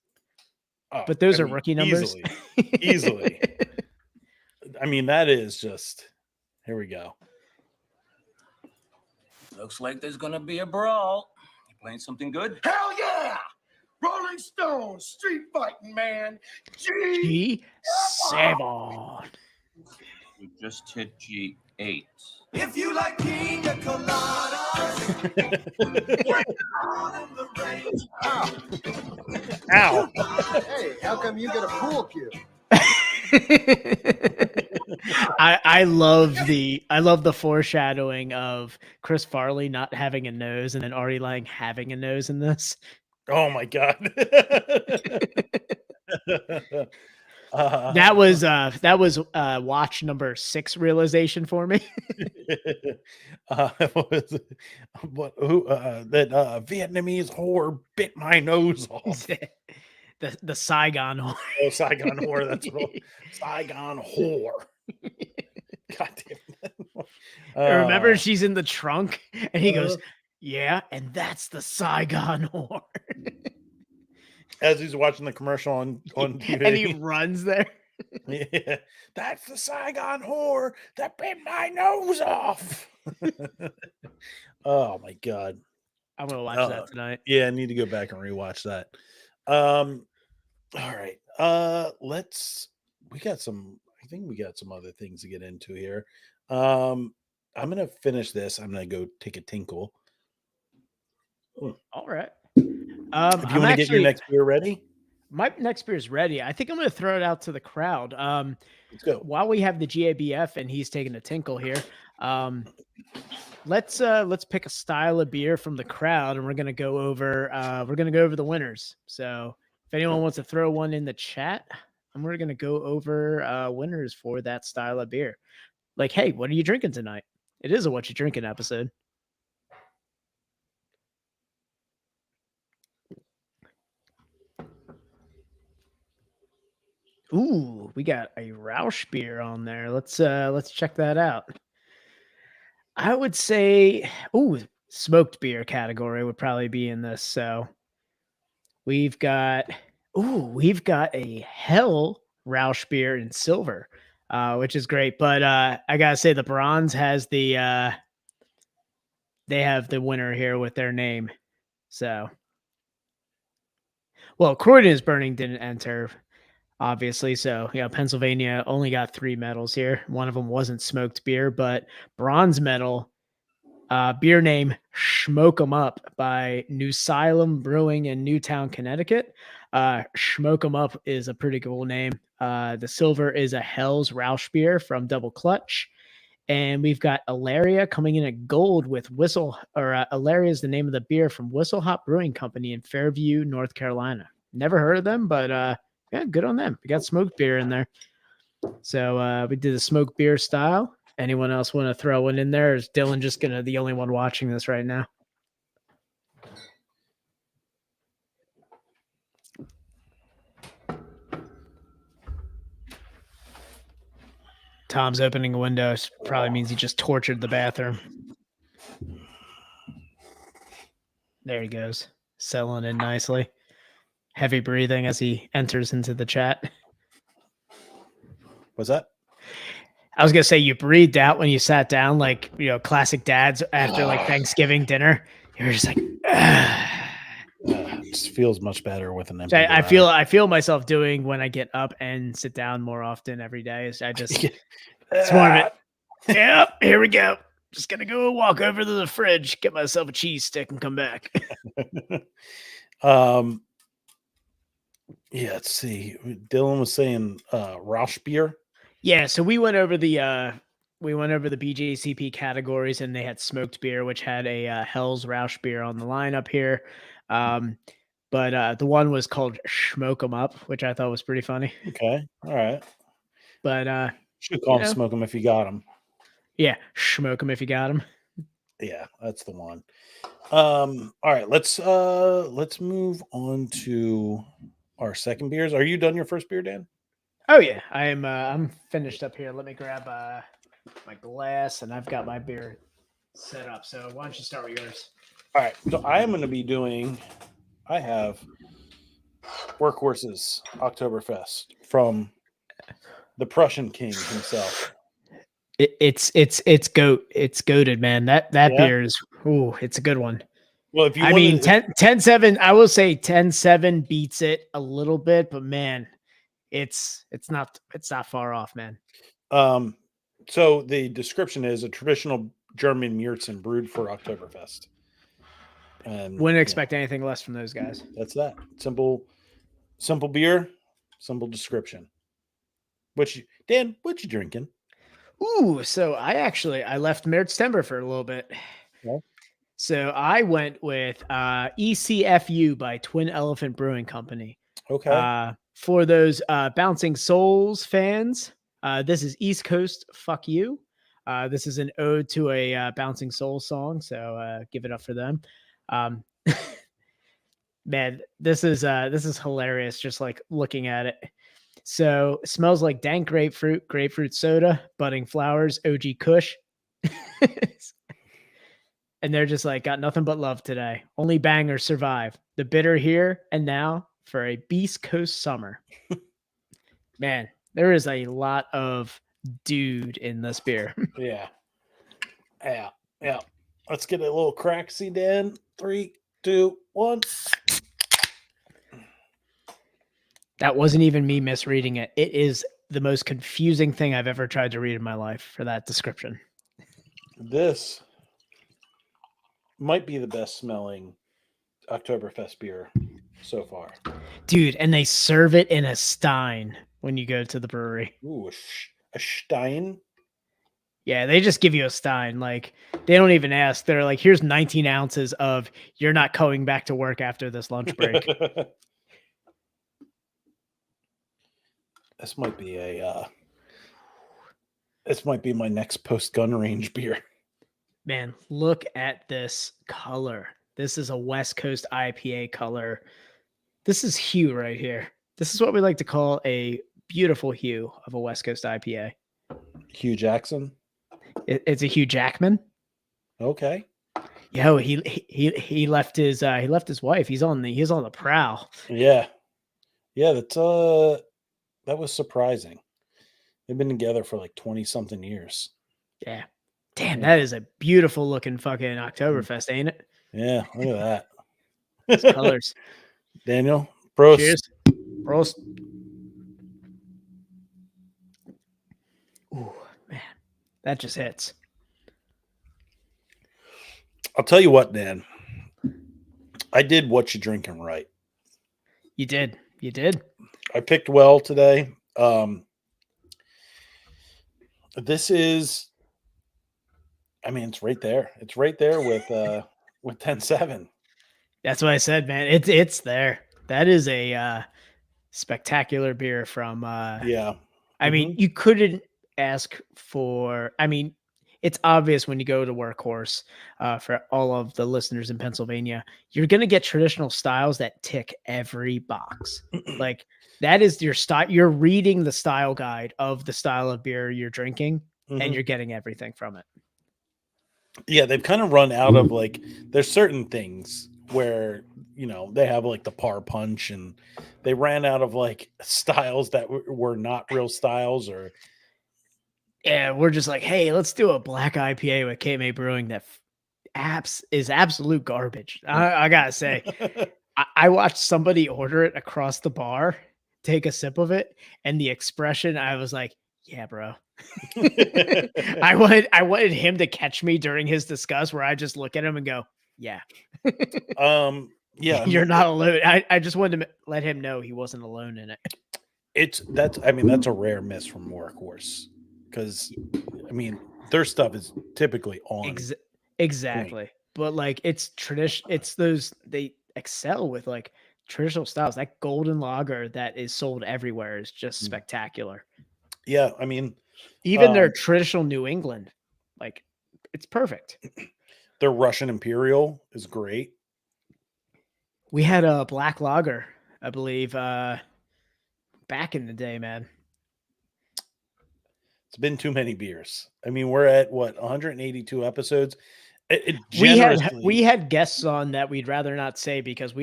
But those are rookie numbers. Easily. I mean, that is just. Here we go. Looks like there's gonna be a brawl. You playing something good? Hell yeah! Rolling Stones, Street Fighting Man, G7. You just hit G8. If you like pina coladas, the rain. Ow. Hey, how come you get a pool cue? I love the foreshadowing of Chris Farley not having a nose and then Artie Lang having a nose in this. Oh my god. That was watch number 6 realization for me. what was it? That Vietnamese whore bit my nose off. the Saigon whore. Oh, Saigon whore. That's what. Saigon whore. God damn it. Remember, she's in the trunk, and he goes, "Yeah, and that's the Saigon whore." As he's watching the commercial on TV, and he runs there. Yeah, that's the Saigon whore that bit my nose off. Oh my god. I'm gonna watch that tonight. Yeah, I need to go back and rewatch that. All right. I think we got some other things to get into here. I'm gonna finish this. I'm gonna go take a tinkle. All right. If you want to get your next beer ready, my next beer is ready. I think I'm going to throw it out to the crowd. let's go. While we have the GABF and he's taking a tinkle here, let's pick a style of beer from the crowd, and we're going to go over the winners. So if anyone wants to throw one in the chat, we're going to go over winners for that style of beer. Like, hey, what are you drinking tonight? It is a What You Drinking episode. Ooh, we got a Rausch beer on there. Let's check that out. I would say, smoked beer category would probably be in this. So we've got a Hell Rausch beer in silver, which is great. But I gotta say, the bronze has they have the winner here with their name. So, well, Croydon is Burning didn't enter, obviously. So, Pennsylvania only got 3 medals here. One of them wasn't smoked beer, but bronze medal, beer name Schmoke 'em Up by New Salem Brewing in Newtown, Connecticut. Schmoke 'em Up is a pretty cool name. The silver is a Hell's Rausch beer from Double Clutch. And we've got Ilaria coming in at gold with Ilaria is the name of the beer from Whistle Hop Brewing Company in Fairview, North Carolina. Never heard of them, but yeah, good on them. We got smoked beer in there. So we did the smoked beer style. Anyone else want to throw one in there? Or is Dylan just the only one watching this right now? Tom's opening a window. Probably means he just tortured the bathroom. There he goes, settling in nicely. Heavy breathing as he enters into the chat. What's that? I was gonna say you breathed out when you sat down, like classic dads after like Thanksgiving dinner. You're just like, it just feels much better with an empty. I feel myself doing when I get up and sit down more often every day. I just it's more of it. Yep, here we go. Just gonna go walk over to the fridge, get myself a cheese stick, and come back. Yeah, let's see. Dylan was saying Rausch beer. Yeah, so we went over the BJCP categories, and they had smoked beer, which had a Hell's Rausch beer on the lineup here. But the one was called Schmoke 'em Up, which I thought was pretty funny. Okay, all right. But should call them Smoke 'em if you got them. Yeah, Schmoke 'em if you got them. Yeah, that's the one. All right, let's move on to our second beers. Are you done your first beer, Dan? Oh yeah, I am. I'm finished up here. Let me grab my glass, and I've got my beer set up. So why don't you start with yours? All right, so I am going to be doing. I have Workhorse's Oktoberfest from the Prussian King himself. It's goated, man. That beer is it's a good one. Well, if you 10-7, I will say 10-7 beats it a little bit, but man, it's not far off, man. So the description is a traditional German Märzen brewed for Oktoberfest. And wouldn't expect anything less from those guys. That's that. Simple beer, simple description. Dan, what you drinking? Ooh, so I left Mertz Timber for a little bit. Yeah. So I went with ECFU by Twin Elephant Brewing Company. Okay. For those Bouncing Souls fans, this is East Coast Fuck You. This is an ode to a Bouncing Souls song, so give it up for them. Man, this is hilarious just like looking at it. So smells like dank grapefruit soda, budding flowers, OG Kush. And they're just like, got nothing but love today. Only bangers survive. The bitter here and now for a Beast Coast summer. Man, there is a lot of dude in this beer. Yeah. Yeah. Yeah. Let's get a little cracksy, Dan. 3, 2, 1. That wasn't even me misreading it. It is the most confusing thing I've ever tried to read in my life for that description. This might be the best smelling Oktoberfest beer so far. Dude, and they serve it in a stein when you go to the brewery. Ooh, a Stein. Yeah, they just give you a stein. Like, they don't even ask. They're like, here's 19 ounces of you're not going back to work after this lunch break. This might be this might be my next post gun range beer. Man, look at this color. This is a West Coast IPA color. This is hue right here. This is what we like to call a beautiful hue of a West Coast IPA. Hugh Jackson. It's a Hugh Jackman. Okay. Yo, he left his wife. He's on the prowl. Yeah. Yeah, that was surprising. They've been together for like 20 something years. Yeah. Damn, that is a beautiful looking fucking Oktoberfest, ain't it? Yeah, look at that. These colors. Daniel, Prost. Cheers. Prost. Ooh, man. That just hits. I'll tell you what, Dan. I did what you drinking right. You did. You did. I picked well today. This is, I mean, it's right there. It's right there with 10-7. That's what I said, man. It's there. That is a spectacular beer from Yeah. I mean, you couldn't ask for, I mean, it's obvious when you go to Workhorse, for all of the listeners in Pennsylvania, you're going to get traditional styles that tick every box. Like, that is your style. You're reading the style guide of the style of beer you're drinking, and you're getting everything from it. Yeah, they've kind of run out of, like, there's certain things where, you know, they have like the par punch, and they ran out of like styles that were not real styles, or Yeah, we're just like, hey, let's do a black IPA with KMA Brewing that is absolute garbage. I gotta say, I watched somebody order it across the bar, take a sip of it, and the expression, I was like, yeah, bro. I wanted him to catch me during his discuss where I just look at him and go, yeah. Yeah, You're not alone. I just wanted to let him know he wasn't alone in it. that's a rare miss from Workhorse, because I mean their stuff is typically on Exactly. But like, it's tradition. It's those, they excel with like traditional styles. That golden lager that is sold everywhere is just spectacular. Yeah, I mean, Even their traditional New England, like, it's perfect. their Russian Imperial is great. We had a black lager, I believe, back in the day, man. It's been too many beers. I mean, we're at what, 182 episodes. We had guests on that we'd rather not say, because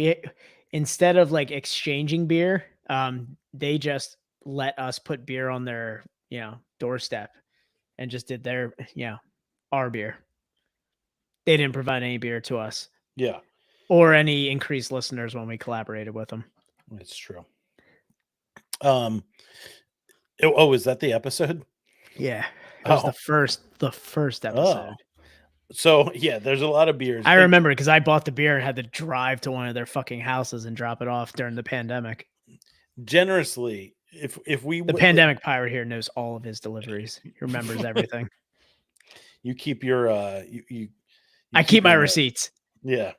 instead of like exchanging beer, they just let us put beer on their, doorstep, and just did their, our beer. They didn't provide any beer to us. Yeah. Or any increased listeners when we collaborated with them. It's true. Is that the episode? Yeah. It was the first episode. So yeah, there's a lot of beers. I remember, because I bought the beer and had to drive to one of their fucking houses and drop it off during the pandemic. Generously, if we The pandemic pirate here knows all of his deliveries. He remembers everything. you keep your you I keep my your notes. receipts. Yeah.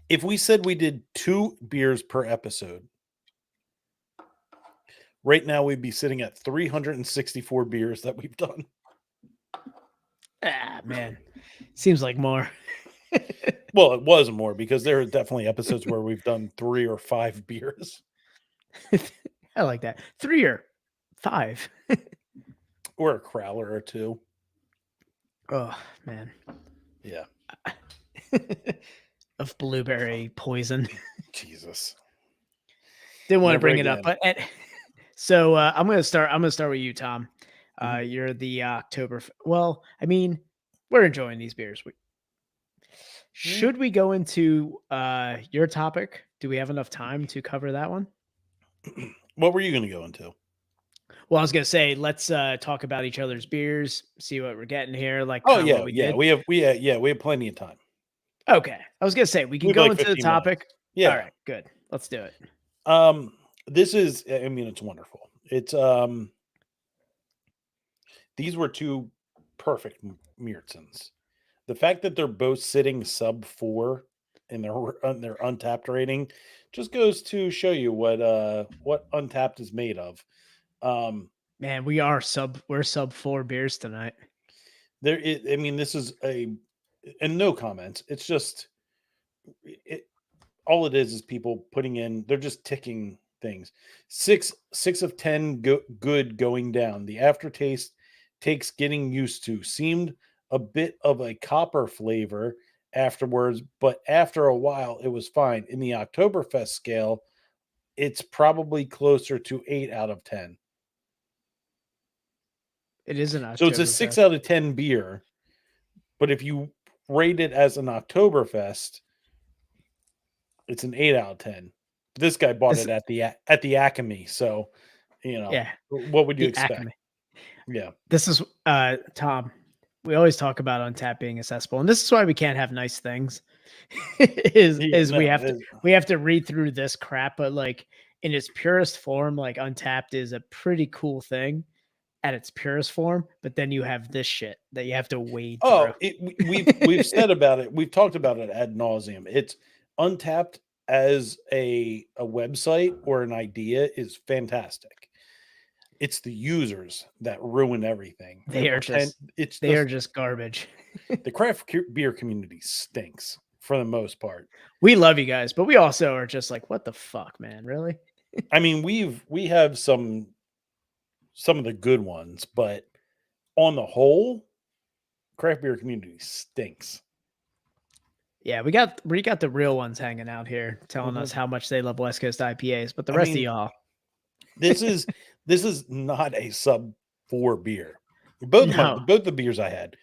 If we said we did 2 beers per episode, right now we'd be sitting at 364 beers that we've done. Ah, man. Seems like more. Well, it was more because there are definitely episodes where we've done 3 or 5 beers. I like that. 3 or 5. Or a crowler or 2. Oh, man. Yeah. Of blueberry poison. Jesus. Didn't want to Never bring it up, again. but so I'm gonna start with you, Tom. You're the October. Well, I mean, we're enjoying these beers. Should we go into your topic? Do we have enough time to cover that one? What were you going to go into? Well, I was gonna say let's talk about each other's beers, see what we're getting here. Like, Oh kinda yeah, what we yeah, did. we have plenty of time. Okay, I was gonna say we can We've go like into the 15 topic. minutes. Yeah. All right, good. Let's do it. This is, I mean, it's wonderful. It's these were 2 perfect Märtzens. The fact that they're both sitting sub 4 in their untapped rating just goes to show you what Untapped is made of. Man, we're sub 4 beers tonight. I mean, this is and no comments. It's just all it is people putting in. They're just ticking things. 6 of 10 good going down. The aftertaste takes getting used to. Seemed a bit of a copper flavor afterwards, but after a while it was fine. In the Oktoberfest scale, it's probably closer to 8 out of 10. It is an Oktoberfest. So it's a 6 out of 10 beer. But if you rate it as an Oktoberfest, it's an 8 out of 10. This guy bought it at the Acme, so yeah. What would you The expect? Acme. Yeah. This is Tom. We always talk about Untapped being accessible, and this is why we can't have nice things. We have to read through this crap, but like in its purest form, like Untapped is a pretty cool thing at its purest form, but then you have this shit that you have to wade through. We've said about it. We've talked about it ad nauseum. It's Untapped as a website or an idea is fantastic. It's the users that ruin everything. They are just garbage. The craft beer community stinks for the most part. We love you guys, but we also are just like, what the fuck, man? Really? I mean, we have some of the good ones, but on the whole, craft beer community stinks. Yeah, we got the real ones hanging out here telling us how much they love West Coast IPAs, but the rest of y'all. This is not a sub 4 beer. Both the beers I had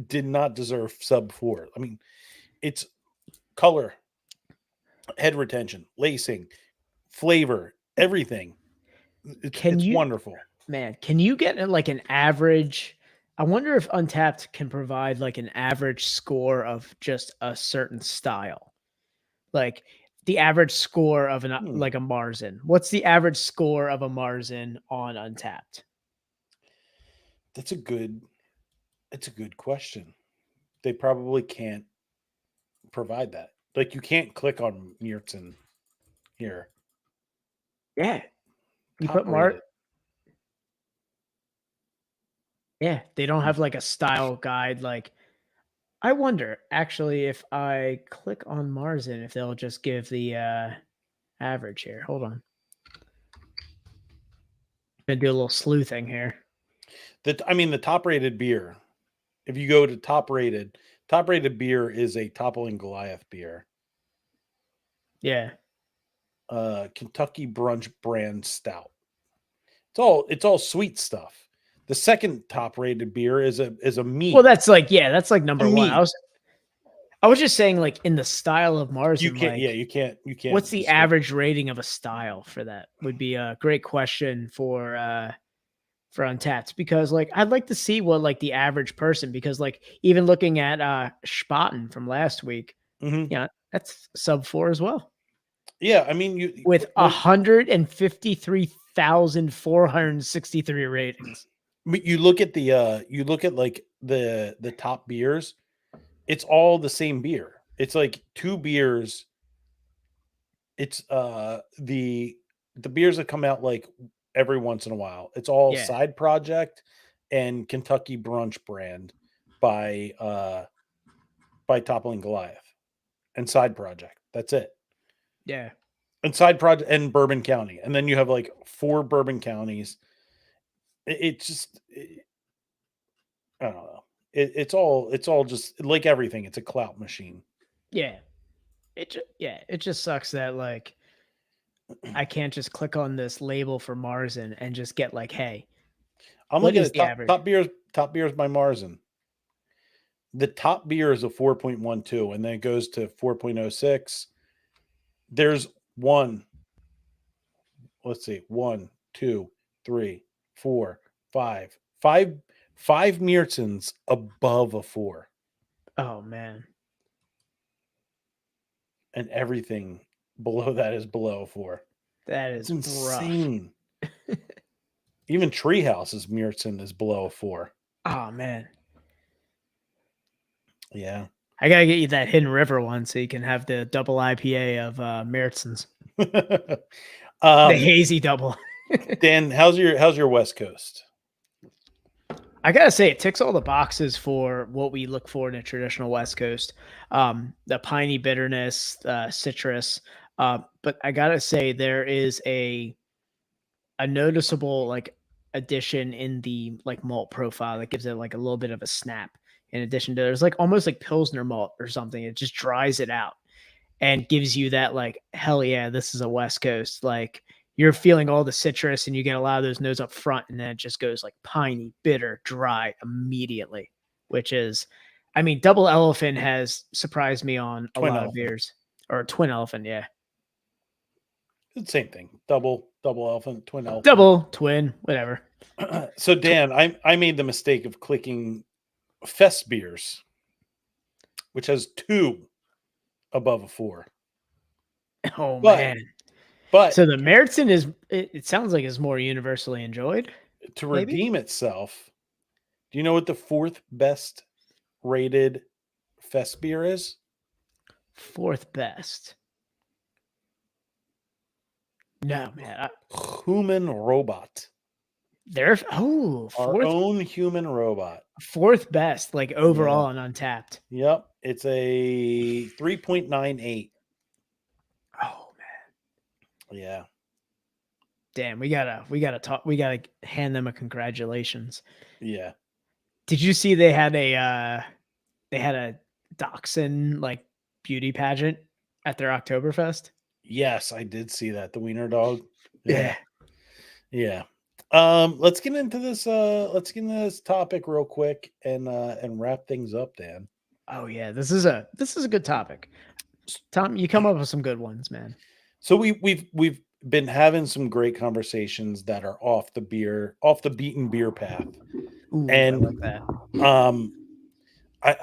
did not deserve sub 4. I mean, it's color, head retention, lacing, flavor, everything. It's wonderful. Man, can you get like an average? I wonder if Untapped can provide like an average score of just a certain style. Like the average score of like a Marzen. What's the average score of a Marzen on Untapped? It's a good question. They probably can't provide that. Like you can't click on Märzen here. Yeah. You Top put Yeah, they don't have like a style guide. Like, I wonder actually if I click on Marzen, if they'll just give the average here. Hold on. I'm gonna do a little sleuthing here. The top rated beer. If you go to top rated beer is a Toppling Goliath beer. Yeah. Kentucky Brunch brand stout. It's all sweet stuff. The second top rated beer is a meat. Well, that's like number one. I was just saying, like in the style of Marzen. You can't. What's the average rating of a style for that? Would be a great question for Untapped, because like I'd like to see what like the average person, because like even looking at Spaten from last week, yeah, that's sub 4 as well. Yeah, I mean, you with when 153,463 ratings. you look at you look at like the top beers, it's all the same beer. It's like two beers. It's the beers that come out like every once in a while. It's all Yeah. Side Project and Kentucky Brunch Brand by Toppling Goliath and Side Project. That's it. Yeah. And Side Project and Bourbon County. And then you have like 4 Bourbon counties. It's just I don't know. It's all just like everything. It's a clout machine. Yeah. It just sucks that like I can't just click on this label for Marzen and just get like, hey, I'm what looking is at the average? top beers by Marzen. The top beer is a 4.12, and then it goes to 4.06. There's one. Let's see. 1, 2, 3, 4, 5. Five Märzens above a 4. Oh man. And everything below that is below a 4. That It's is rough. insane. Even Treehouse's Märzen is below a 4. Oh man. Yeah. I gotta get you that Hidden River one so you can have the double IPA of Märzen's. The hazy double. Dan, how's your West Coast? I gotta say, it ticks all the boxes for what we look for in a traditional West Coast. The piney bitterness, citrus. But I gotta say, there is a noticeable like addition in the like malt profile that gives it like a little bit of a snap. In addition to there's like almost like Pilsner malt or something. It just dries it out and gives you that like, hell yeah, this is a West Coast. Like you're feeling all the citrus and you get a lot of those notes up front, and then it just goes like piney, bitter, dry immediately, which is, I mean, Double Elephant has surprised me on a Twin lot Elephant. of beers. Or Twin Elephant, yeah. It's the same thing. Double elephant, twin elephant. Double, twin, whatever. So Dan, I made the mistake of clicking Fest beers, which has 2 above a 4. Oh But- man. But So the Märzen is, it sounds like is more universally enjoyed. to maybe? redeem itself, do you know what the 4th best rated Fest beer is? 4th best. No, man. Human Robot. They're Our fourth, own human robot. 4th best, like overall and Untapped. Yep. It's a 3.98. Oh man. Yeah. Damn, we gotta hand them a congratulations. Yeah. Did you see they had a dachshund like beauty pageant at their Oktoberfest? Yes, I did see that. The wiener dog. Yeah. Yeah. Let's get into this topic real quick and wrap things up, Dan. Oh yeah, this is a good topic. Tom, you come up with some good ones, man. So we've been having some great conversations that are off the beaten beer path. Ooh, And I like that.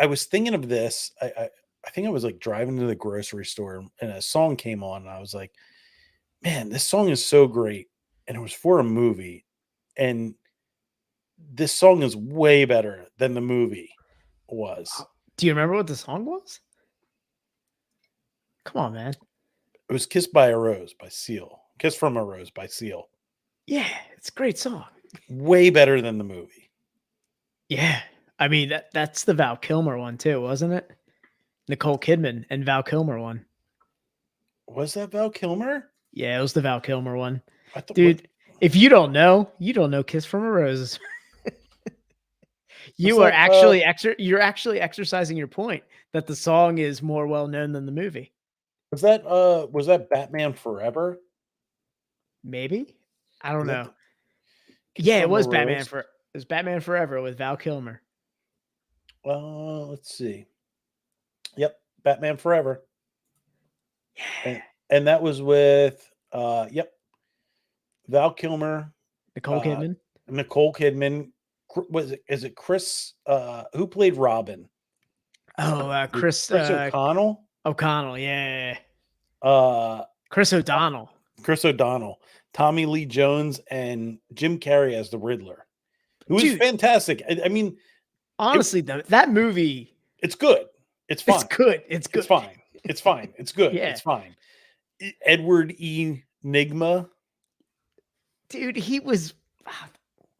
I was thinking of this. I think I was like driving to the grocery store and a song came on and I was like, man, this song is so great. And it was for a movie. And this song is way better than the movie was. Do you remember what the song was? Come on, man. It was Kissed by a Rose by Seal. Kiss from a Rose by Seal. Yeah, it's a great song. Way better than the movie. Yeah. I mean, that's the Val Kilmer one too, wasn't it? Nicole Kidman and Val Kilmer one. Was that Val Kilmer? Yeah, it was the Val Kilmer one. I thought, Dude, if you don't know, Kiss from a Rose. You are actually you're actually exercising your point that the song is more well known than the movie. was that Batman Forever? Maybe? I don't Is that know. Kiss Yeah, it from a was Rose? Batman Forever with Val Kilmer. Let's see. Yep, Batman Forever. Yeah. And that was with Val Kilmer, Nicole Kidman. Nicole Kidman. Is it Chris who played Robin? Oh, Chris O'Connell. O'Connell, yeah. Chris O'Donnell. Chris O'Donnell, Tommy Lee Jones, and Jim Carrey as the Riddler. It was Dude. fantastic. I mean, Honestly, that movie, it's good. It's fine. it's good. It's good. It's fine. It's fine. It's good. Yeah. It's fine. Edward E. Nigma. Dude, he was,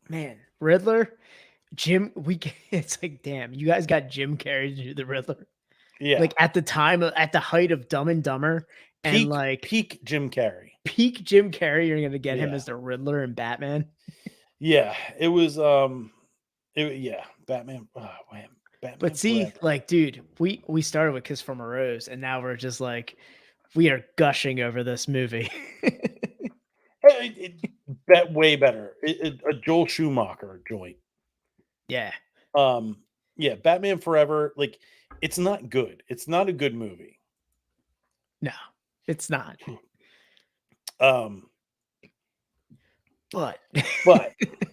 man, Riddler. It's like, damn, you guys got Jim Carrey to do the Riddler. Yeah. Like at the time, at the height of Dumb and Dumber, and like peak Jim Carrey. Peak Jim Carrey, you're gonna get him Yeah. as the Riddler in Batman. Yeah, it was Batman. Oh, man. Batman But see, Forever. like, dude, we started with Kiss from a Rose, and now we're just like, we are gushing over this movie. That way better. A Joel Schumacher joint. Yeah. Yeah, Batman Forever, like, it's not good. It's not a good movie. No, it's not. But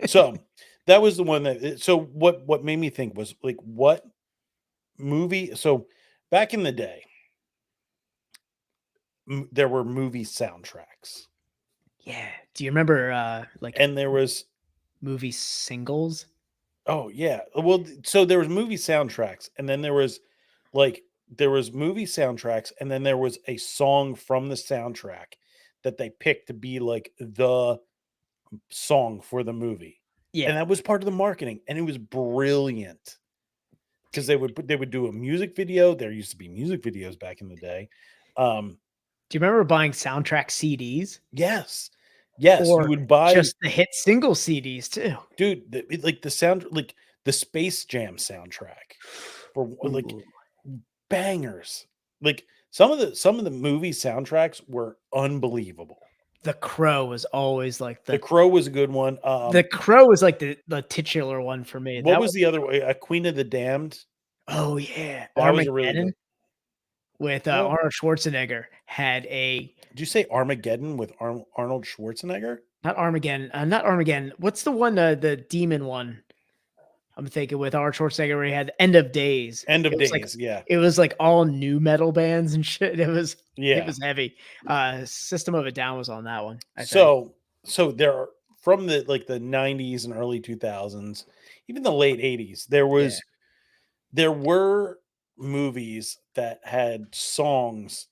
So that was the one that. So what made me think was like, what movie? So back in the day, there were movie soundtracks. yeah, do you remember like And there was movie singles? Oh yeah. Well, so there was movie soundtracks, and then there was movie soundtracks, and then there was a song from the soundtrack that they picked to be like the song for the movie. Yeah, And that was part of the marketing, and it was brilliant. Because they would do a music video. There used to be music videos back in the day. do you remember buying soundtrack CDs? Yes. Yes, Or you would buy just the hit single CDs too. dude, like the Space Jam soundtrack for like Ooh. bangers. Like some of the movie soundtracks were unbelievable. The Crow was always like The Crow was a good one. the Crow was like the titular one for me. What was the other way? Queen of the Damned. Oh yeah, That was a really Armageddon good. with No. Arnold Schwarzenegger had a Did you say Armageddon with Arnold Schwarzenegger? not Armageddon. What's the one the demon one? I'm thinking with Arnold Schwarzenegger where he had End of Days. End of It was Days, like, yeah. It was like all new metal bands and shit. It was Yeah. heavy. System of a Down was on that one. I think. So there are from the 90s and early 2000s, even the late 80s, there were movies that had songs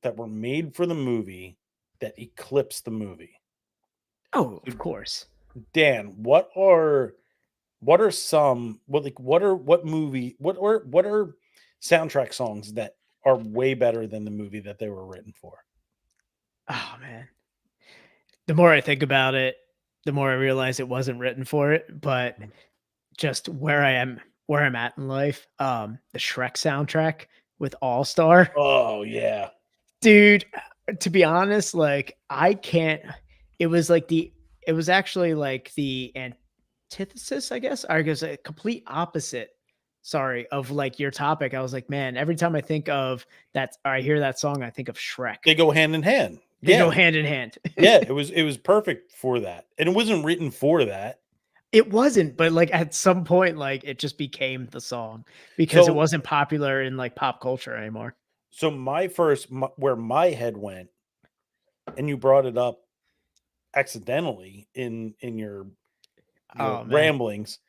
that were made for the movie that eclipsed the movie. Oh, of course. Dan, what are soundtrack songs that are way better than the movie that they were written for? Oh man. The more I think about it, the more I realize it wasn't written for it, but just where I'm at in life. The Shrek soundtrack with All Star. Oh yeah. Dude, to be honest, like it was actually like the antithesis, I guess. I guess a complete opposite. Sorry, of like your topic. I was like, man, every time I think of that, or I hear that song, I think of Shrek. They go hand in hand. They go hand in hand. Yeah, it was perfect for that. And it wasn't written for that. It wasn't, but like at some point, like it just became the song because it wasn't popular in like pop culture anymore. So where my head went, and you brought it up accidentally in your ramblings,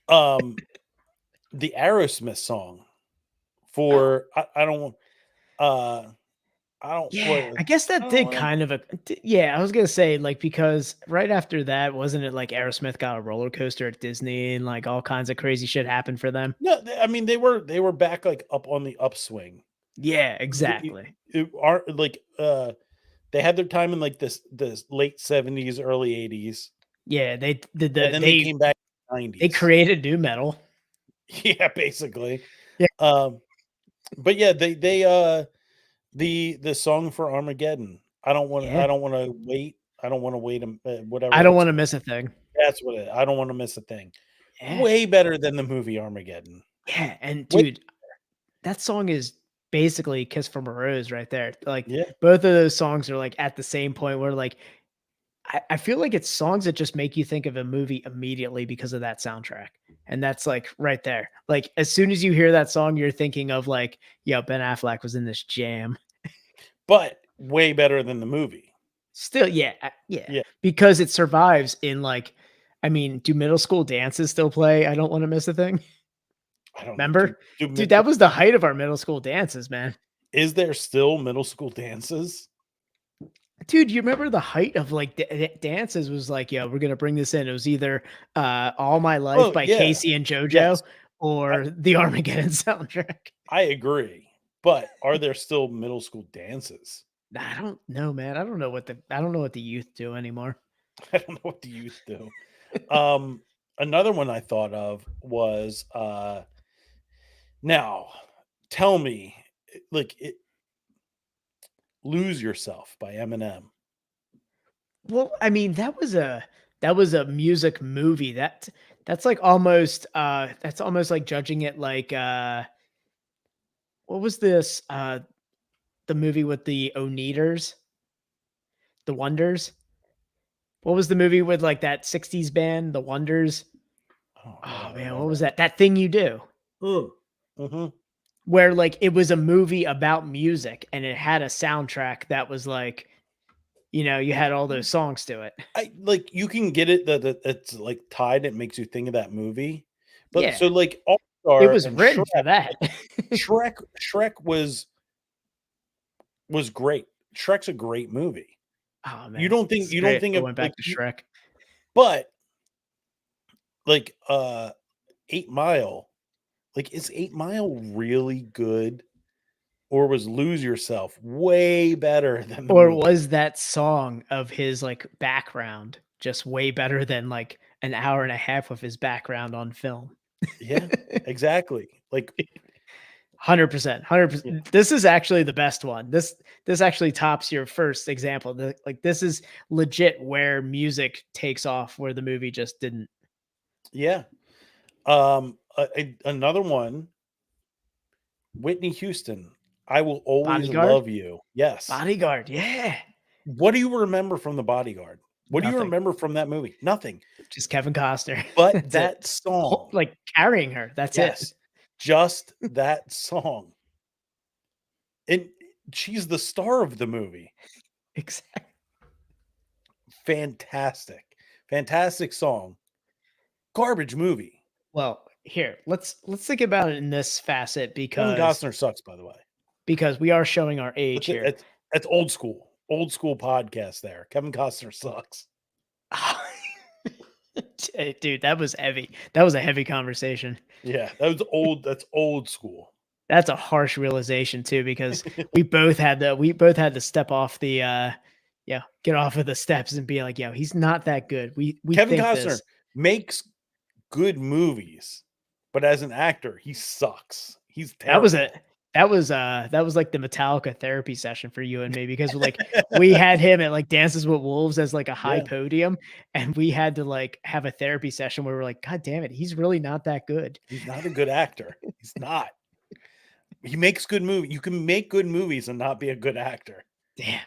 the Aerosmith song for Yeah, I guess that did kind of I was gonna say like because right after that wasn't it like Aerosmith got a roller coaster at Disney and like all kinds of crazy shit happened for them? No, I mean they were back like up on the upswing. Yeah, exactly. They had their time in like this late 70s, early 80s. Yeah, they And then they came back in the 90s. They created new metal. Yeah, basically. Yeah. But yeah, the song for Armageddon. I don't want to wait. I don't want to wait. Whatever. I don't want to miss a thing. That's what it. I don't want to miss a thing. Yeah. Way better than the movie Armageddon. Yeah, and dude, that song is basically Kiss from a Rose right there. Like both of those songs are like at the same point where like I feel like it's songs that just make you think of a movie immediately because of that soundtrack. And that's like right there. Like as soon as you hear that song, you're thinking of like, Ben Affleck was in this jam. But way better than the movie. Still, yeah, yeah, Yeah. because it survives in like, I mean, do middle school dances still play? I don't want to miss a thing. I don't know. Remember, dude, that was the height of our middle school dances, man. Is there still middle school dances? Dude, you remember the height of like dances was like, yeah, we're gonna bring this in. It was either "All My Life" Oh, by yeah. Casey and JoJo Yes. or the Armageddon soundtrack. I agree. But are there still middle school dances? I don't know, man. I don't know what the youth do anymore. I don't know what the youth do. Another one I thought of was now tell me, Lose Yourself by Eminem. Well, I mean, that was a music movie. That's like almost that's almost like judging it like what was this the movie with the Oneaters? The Wonders? What was the movie with like that 60s band, The Wonders? Oh, Oh man, what was that? That Thing You Do. Mm-hmm. Where like it was a movie about music and it had a soundtrack that was like, you know, you had all those songs to it. I like you can get it that it's like tied. It makes you think of that movie, but Yeah. so like It All-Star was and written for that. Shrek was great. Shrek's a great movie. Oh man. You don't think I of went back like, to Shrek. but like 8 Mile, like is 8 Mile really good, or was Lose Yourself way better than the Or movie? was that song of his like background just way better than like an hour and a half of his background on film? Yeah, exactly. Like 100%, 100%. This is actually the best one. This actually tops your first example. Like this is legit where music takes off, where the movie just didn't. yeah. Another one, Whitney Houston, I Will Always Bodyguard? Love You. Yes. Bodyguard, yeah. What do you remember from The Bodyguard? What do you Nothing. remember from that movie? Nothing. Just Kevin Costner. But That's that it. song, Like carrying her. That's yes, it. just that song. And she's the star of the movie. Exactly. Fantastic. Fantastic song. Garbage movie. Well, here, let's think about it in this facet Kevin because Costner sucks, by the way. we are showing our age here. It's old school. Old school podcast there. Kevin Costner sucks. Dude, that was heavy. That was a heavy conversation. Yeah, that was old. That's old school. That's a harsh realization too, because we both had to step off the get off of the steps and be like, yo, he's not that good. We Kevin think Costner this. makes good movies, but as an actor, he sucks. He's terrible. That was like the Metallica therapy session for you and me, because like we had him at like Dances with Wolves as like a high podium, and we had to like have a therapy session where we're like, God damn it, he's really not that good. He's not a good actor. He's not. He makes good movies. You can make good movies and not be a good actor. Damn.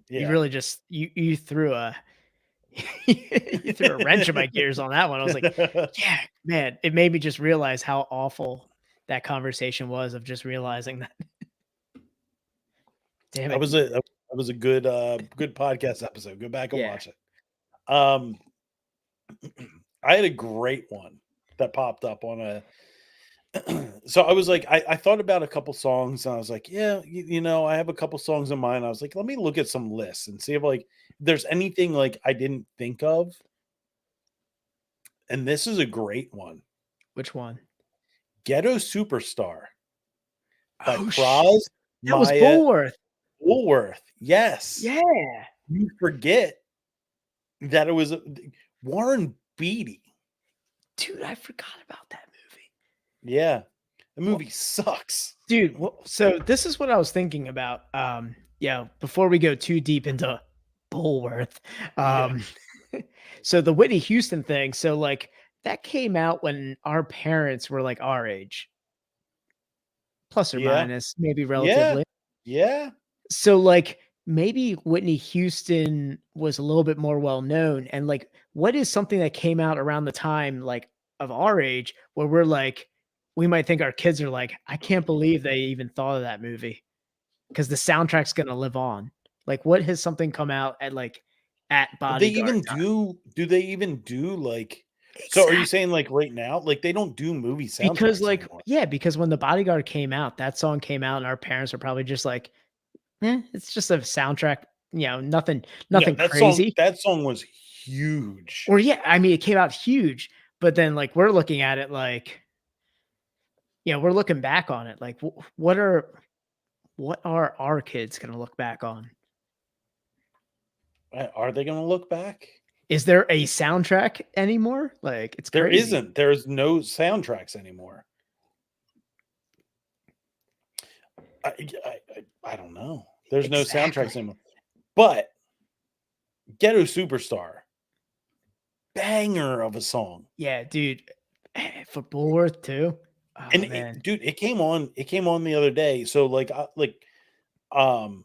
Yeah. You really just you threw a you threw a wrench in my gears on that one. I was like, yeah, man, it made me just realize how awful that conversation was, of just realizing that. Damn it. That was a good good podcast episode. Go back and watch it. I had a great one that popped up on a so I was like, I thought about a couple songs and I was like, yeah, you know, I have a couple songs in mind. I was like, let me look at some lists and see if like there's anything like I didn't think of. And this is a great one. Which one? Ghetto Superstar by Oh, Praz. that was Bullworth. Bullworth, yes. Yeah. You forget that it was Warren Beatty. Dude, I forgot about that movie. Yeah. The movie sucks. Dude, so this is what I was thinking about. Before we go too deep into Bullworth. So the Whitney Houston thing, so like that came out when our parents were like our age. Plus or minus, maybe relatively. Yeah. So like maybe Whitney Houston was a little bit more well known, and like what is something that came out around the time like of our age where we're like, we might think our kids are like, I can't believe they even thought of that movie, because the soundtrack's gonna live on. Like, what has something come out at like at They Bodyguard even time? do they even do like so are you Exactly. saying like right now? Like they don't do movie Because soundtracks like anymore. yeah, because when the Bodyguard came out, that song came out, and our parents were probably just like, it's just a soundtrack, nothing, No, nothing crazy. that song was huge. Or yeah, I mean, it came out huge, but then like we're looking at it like, we're looking back on it like, what are our kids gonna look back on? Are they going to look back? Is there a soundtrack anymore? Like, it's There crazy. isn't. There's no soundtracks anymore. I don't know. There's no soundtracks Exactly. anymore. But Ghetto Superstar, banger of a song. Yeah, dude. For Bullworth too. Oh And man, dude, it came on the other day. So um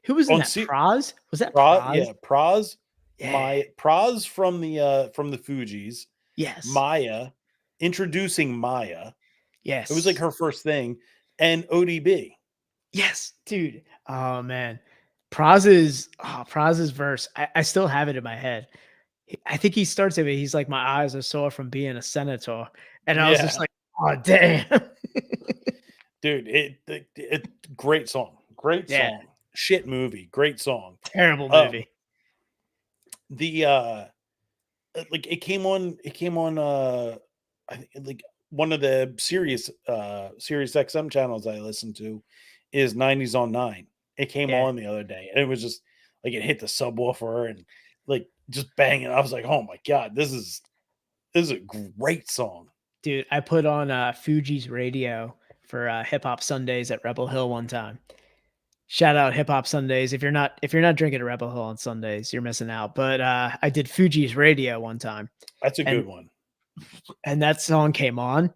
who was in on that? C Praz? Was that Praz, Praz? yeah, Praz, Yeah. Praz from the Fugees, Yes. Maya, introducing Maya. Yes. It was like her first thing, and ODB. Yes, dude. Oh man, Praz's verse. I still have it in my head. I think he starts it. He's like, "My eyes are sore from being a senator," and I was just Yeah, like, "Oh damn." dude, great song, great Yeah, song. Shit movie, great song. terrible Um, movie. the like it came on I think like one of the Sirius XM channels I listen to is 90s on 9. It came Yeah, on the other day and it was just like it hit the subwoofer and like just banging. I was like, "Oh my god, this is a great song." dude. I put on Fuji's radio for Hip Hop Sundays at Rebel Hill one time. Shout out Hip Hop Sundays. If you're not drinking at Rebel Hill on Sundays, you're missing out. But I did Fuji's radio one time, That's a and good one. that song came on.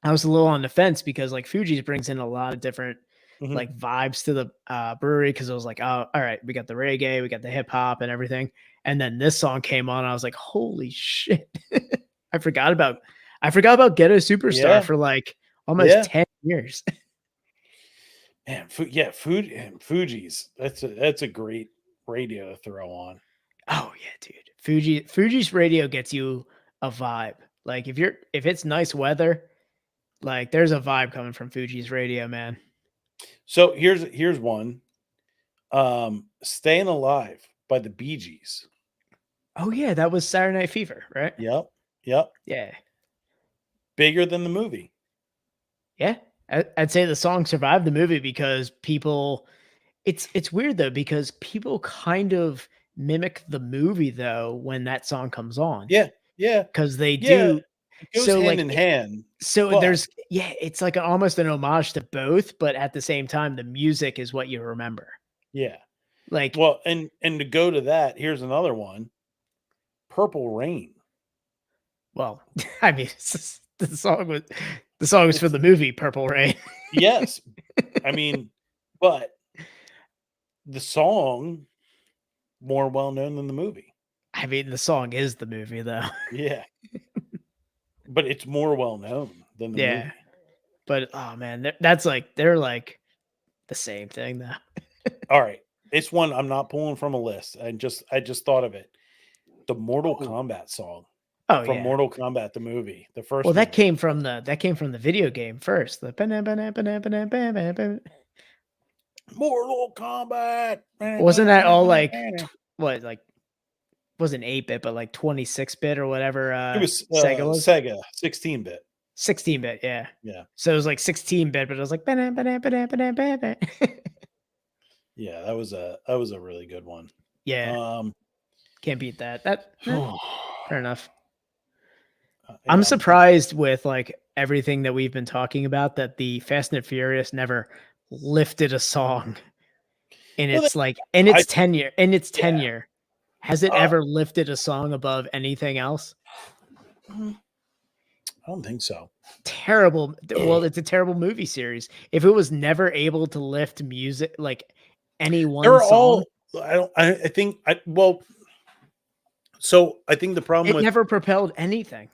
I was a little on the fence because like Fuji's brings in a lot of different Mhm. like vibes to the brewery because it was like, oh, all right, we got the reggae, we got the hip hop and everything. And then this song came on. I was like, holy shit. I forgot about Ghetto Superstar Yeah. for like almost Yeah. 10 years. Man, food and Fuji's. That's a great radio to throw on. Oh yeah, dude. Fuji's radio gets you a vibe. Like if it's nice weather, like there's a vibe coming from Fuji's radio, man. So here's one. Staying Alive by the Bee Gees. Oh yeah, that was Saturday Night Fever, right? Yep. Yep. Yeah. Bigger than the movie. Yeah. I'd say the song survived the movie because people it's weird though, because people kind of mimic the movie though when that song comes on. Yeah. Yeah. Because they Yeah. do It goes so hand like in hand. so But there's it's like almost an homage to both, but at the same time, the music is what you remember. yeah. Like, Well, and to go to that, here's another one. Purple Rain. well, I mean, the song was for the movie Purple Rain. Yes. I mean, but the song more well known than the movie. I mean, the song is the movie though. Yeah. But it's more well known than the Yeah. movie. But oh man, they're like the same thing though. All right. This one I'm not pulling from a list. I just thought of it. The Mortal Oh. Kombat song Oh from yeah. Mortal Kombat the movie. The first Well, that movie. came from the video game first. The Mortal Kombat. wasn't that all like what like wasn't 8-bit but like 26-bit or whatever it was Sega was? Sega 16-bit. 16-bit, yeah. Yeah. So it was like 16-bit, but it was like Yeah, that was a really good one. yeah, can't beat that. That Yeah, fair enough. I'm surprised with like everything that we've been talking about that the Fast and Furious never lifted a song in Well, its like in its I- tenure. In its Yeah. tenure, has it Uh, ever lifted a song above anything else? I don't think so. Terrible. Well, it's a terrible movie series. If it was never able to lift music like any one They're song, all I think so I think the problem it with never propelled anything.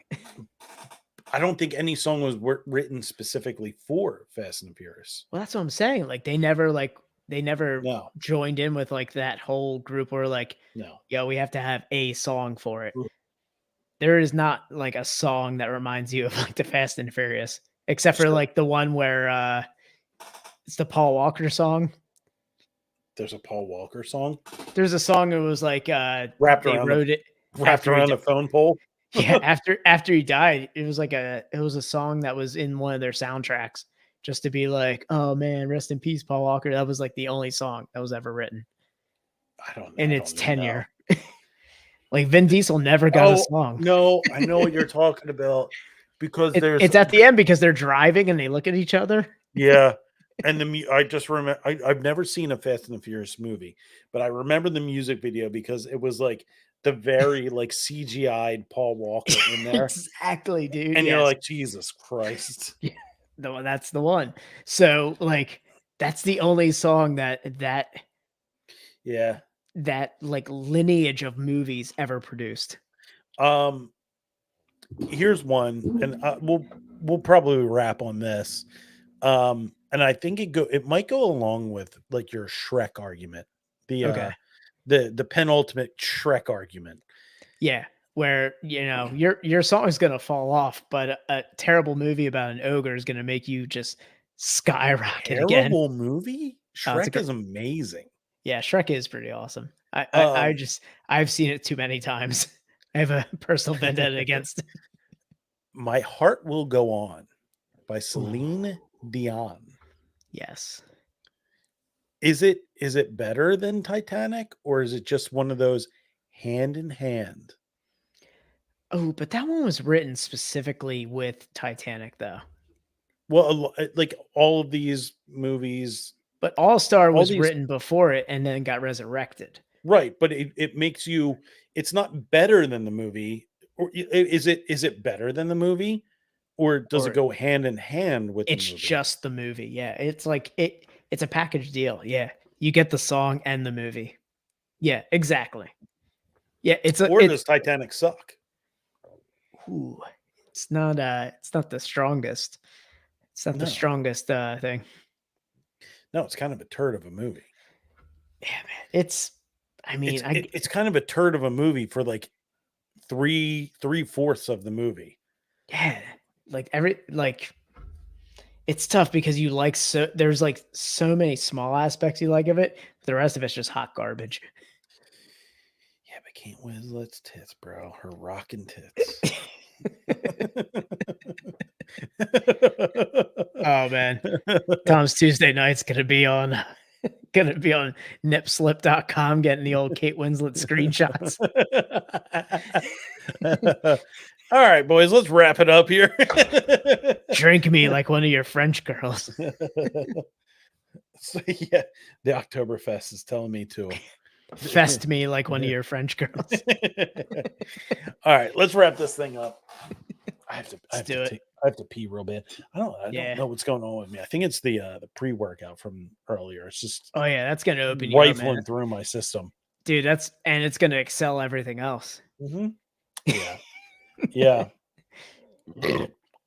I don't think any song was written specifically for Fast and Furious. Well, that's what I'm saying. Like they never like They never No, joined in with like that whole group where like, no. yo, we have to have a song for it. Mm. There is not like a song that reminds you of like the Fast and Furious, except for Sure. like the one where it's the Paul Walker song. There's a Paul Walker song There's a song that was like wrapped they around wrote it wrapped after he around a phone pole. yeah, after he died, it was like it was a song that was in one of their soundtracks just to be like, oh man, rest in peace, Paul Walker. That was like the only song that was ever written in its tenure. Like Vin Diesel never got a song. No, I know what you're talking about because there's It's at the end because they're driving and they look at each other. yeah. And I just remember I've never seen a Fast and the Furious movie, but I remember the music video because it was like the very like CGI'd Paul Walker in there. Exactly, dude. And you're yes. like, Jesus Christ. That's the one. So like that's the only song that Yeah. like lineage of movies ever produced. Here's one, and we'll probably wrap on this. And I think it might go along with like your Shrek argument. Okay. The penultimate Shrek argument. Yeah, where your song is gonna fall off, but a terrible movie about an ogre is gonna make you just skyrocket again. Terrible movie? Oh, it's Shrek is amazing. Yeah, Shrek is pretty awesome. I've seen it too many times. I have a personal vendetta against it. My Heart Will Go On by Celine Dion. Yes. Is it better than Titanic, or is it just one of those hand in hand? Oh, but that one was written specifically with Titanic, though. Well, like all of these movies, but All Star was written before it and then got resurrected. Right, but it makes you. It's not better than the movie, or is it? Is it better than the movie, or does it go hand in hand with? It's just the movie. Yeah, it's like it's a package deal. Yeah, you get the song and the movie. Yeah, exactly. Yeah, does Titanic suck? Ooh, it's not the strongest. It's not the strongest thing. No, it's kind of a turd of a movie. Yeah, man. It's kind of a turd of a movie for like 3/4 of the movie. Yeah, it's tough because there's like so many small aspects you like of it. But the rest of it's just hot garbage. Yeah, but Kate Winslet's tits, bro. Her rockin' tits. Oh man, Tom's Tuesday night's gonna be on nipslip.com getting the old Kate Winslet screenshots. All right, boys, let's wrap it up here. Drink me like one of your French girls. So, yeah, the Oktoberfest is telling me to fest me like one of your French girls. All right, let's wrap this thing up. I have to pee real bad. I don't know what's going on with me. I think it's the pre-workout from earlier. It's just that's gonna open rifling through my system, dude. It's gonna excel everything else. Mm-hmm. Yeah.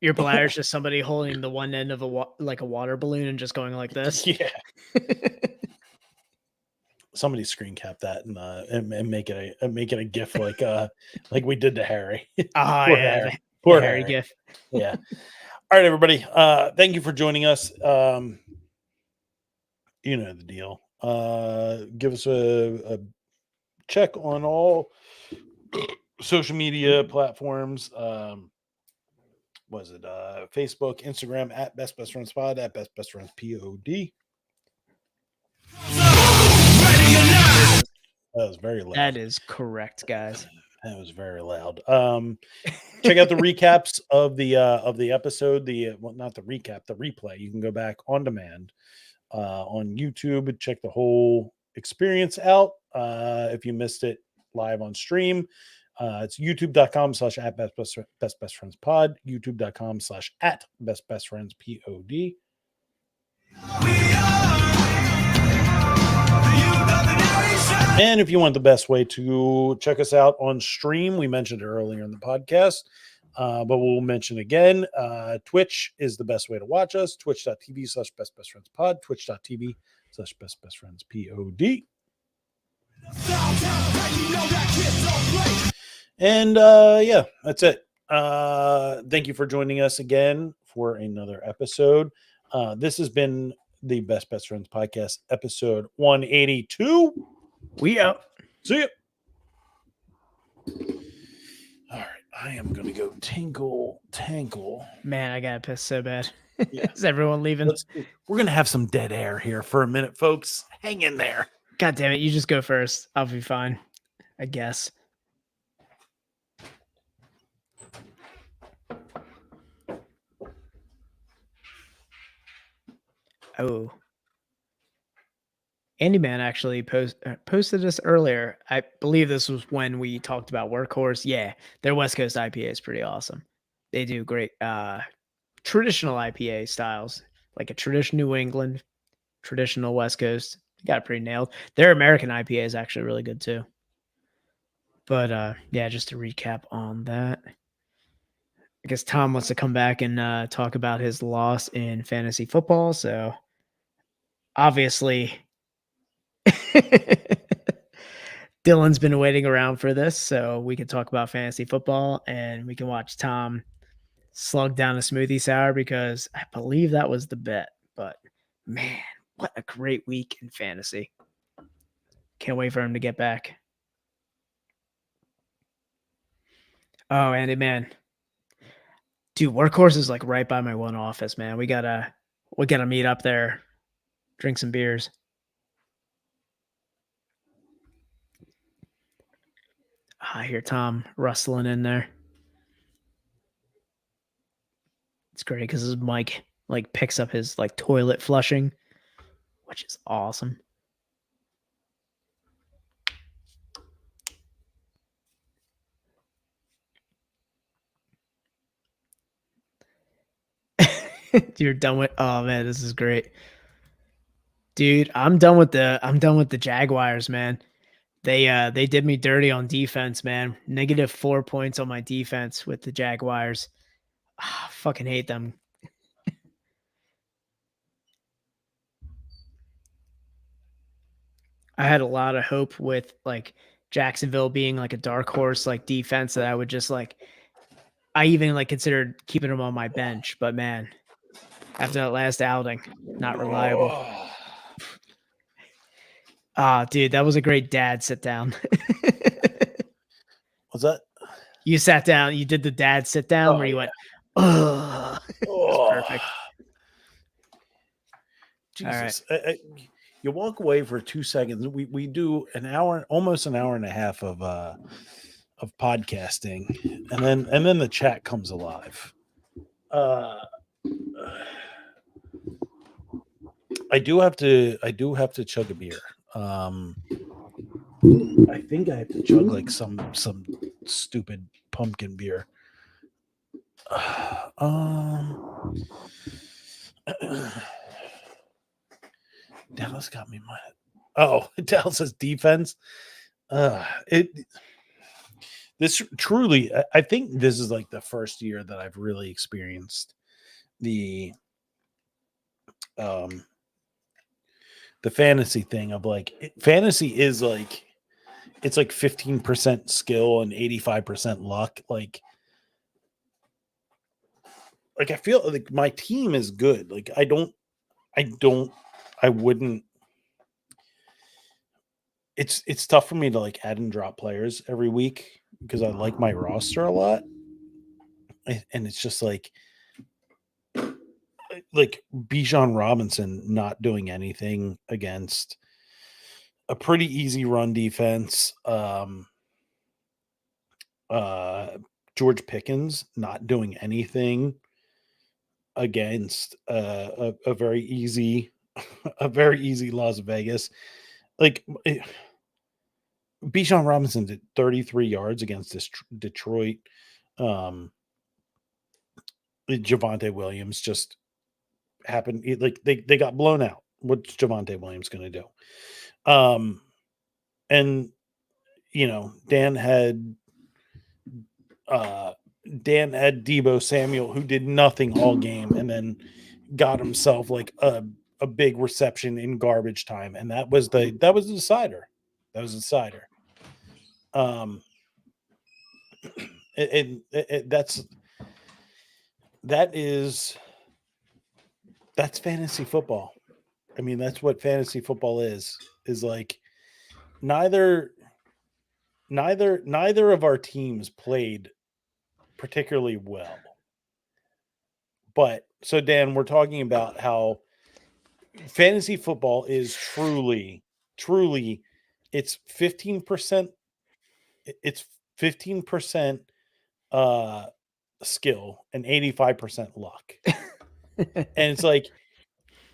Your bladder's just somebody holding the one end of a water balloon and just going like this. Yeah. Somebody screen cap that and make it a gif like we did to Harry. Poor Harry gif. Yeah. All right, everybody. Thank you for joining us. You know the deal. Give us a check on all social media platforms. Was it Facebook, Instagram at Best Best Friends Pod, at Best Friends POD. That was very loud. That is correct, guys. That was very loud. Check out the recaps of the episode. Not the recap, the replay. You can go back on demand on YouTube. Check the whole experience out. If you missed it live on stream, it's youtube.com/at best best friends pod, youtube.com/at best best friends pod. And if you want the best way to check us out on stream, we mentioned it earlier in the podcast, but we'll mention again. Twitch is the best way to watch us. Twitch.tv/bestbestfriendspod, twitch.tv Facebook.com/bestbestfriends POD. And yeah, that's it. Thank you for joining us again for another episode. This has been the Best Best Friends podcast, episode 182. We out. See ya. All right, I am gonna go tankle. Man, I gotta piss so bad. Yeah. Is everyone leaving? We're gonna have some dead air here for a minute, folks. Hang in there. God damn it! You just go first. I'll be fine, I guess. Oh, Andy Man actually posted this earlier. I believe this was when we talked about Workhorse. Yeah, their West Coast IPA is pretty awesome. They do great traditional IPA styles, like a traditional New England, traditional West Coast. Got it pretty nailed. Their American IPA is actually really good too. But yeah, just to recap on that. I guess Tom wants to come back and talk about his loss in fantasy football. So obviously, Dylan's been waiting around for this, so we can talk about fantasy football and we can watch Tom slug down a smoothie sour because I believe that was the bet. But man, what a great week in fantasy. Can't wait for him to get back. Oh, Andy, man. Dude, Workhorse is like right by my one office, man. We gotta meet up there, drink some beers. I hear Tom rustling in there. It's great because his mic like picks up his like toilet flushing, which is awesome. You're done with. Oh man, this is great, dude. I'm done with the Jaguars, man. They did me dirty on defense, man. -4 points on my defense with the Jaguars. Fucking hate them. I had a lot of hope with like Jacksonville being like a dark horse like defense that I would just like. I even like considered keeping them on my bench, but man, after that last outing, not reliable. Dude, that was a great dad sit down. What's that? You sat down, you did the dad sit down where you went, ugh. Perfect. Jesus. All right. You walk away for 2 seconds. We do almost an hour and a half of podcasting, and then the chat comes alive. I do have to chug a beer. I think I have to chug like some stupid pumpkin beer. Dallas got me mad. Oh, Dallas's defense. This truly, I think this is like the first year that I've really experienced the fantasy thing of like fantasy is like it's like 15% skill and 85% luck. Like I feel like my team is good. Like I wouldn't. It's tough for me to like add and drop players every week because I like my roster a lot, and it's just like Bijan Robinson not doing anything against a pretty easy run defense. George Pickens not doing anything against a very easy Las Vegas. Like Bijan Robinson did 33 yards against this Detroit. Javonte Williams just happened. Like they got blown out. What's Javonte Williams going to do? And you know, Dan had Debo Samuel, who did nothing all game, and then got himself like a a big reception in garbage time, and that was the decider. That was the decider. That's fantasy football. I mean, that's what fantasy football is like neither of our teams played particularly well. But so Dan, we're talking about how fantasy football is truly it's 15% it's 15% skill and 85% luck. And it's like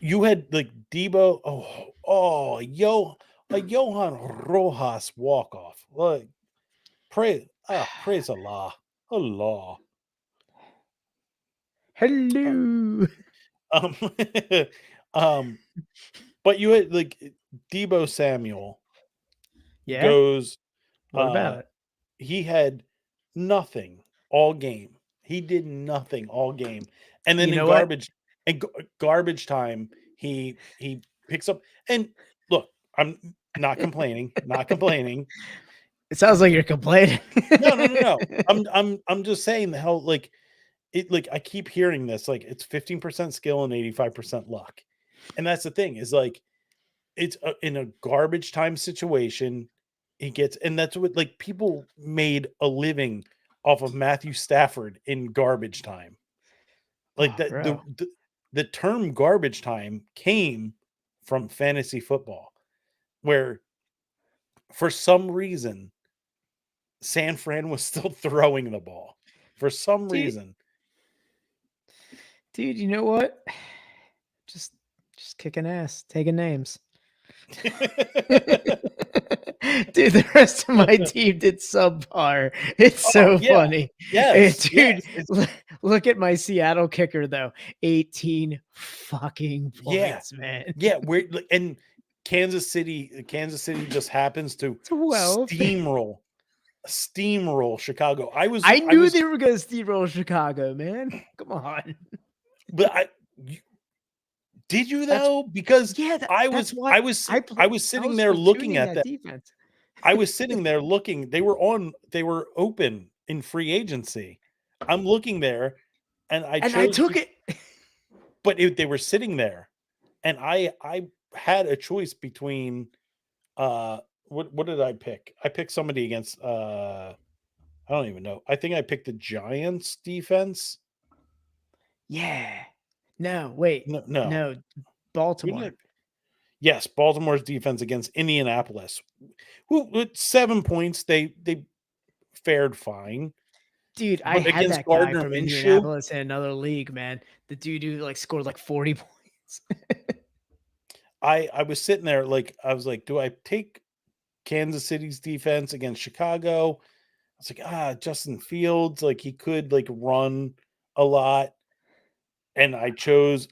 you had like Debo, a Johan Rojas walk off. Like praise Allah. Allah. Hello. But you had like Debo Samuel goes What about it? He had nothing all game. He did nothing all game. And then You in know what? garbage time, he picks up, and look, I'm not complaining, It sounds like you're complaining. No. I'm just saying how like it like I keep hearing this like it's 15% skill and 85% luck. And that's the thing is like it's in a garbage time situation he gets, and that's what like people made a living off of Matthew Stafford in garbage time. Like the term garbage time came from fantasy football, where for some reason San Fran was still throwing the ball for some reason. Dude, you know what? Just kicking ass, taking names. Dude, the rest of my team did subpar. It's so funny. Yes, Dude, yes, look at my Seattle kicker though. 18 fucking points, man. Yeah, we're and Kansas City just happens to 12. steamroll Chicago. I knew they were gonna steamroll Chicago, man. Come on. But did you though? Because I was sitting there looking at that defense. I was sitting there looking. They were open in free agency. I'm looking there, and I took it. But they were sitting there, and I had a choice between what did I pick? I picked somebody against I don't even know. I think I picked the Giants defense. Yeah. No, wait. No. Baltimore. Yes, Baltimore's defense against Indianapolis. Who with 7 points, they fared fine. Dude, I had that guy from Indianapolis in another league, man. The dude who like scored like 40 points. I was sitting there like I was like, do I take Kansas City's defense against Chicago? I was like, Justin Fields, like he could like run a lot. And I chose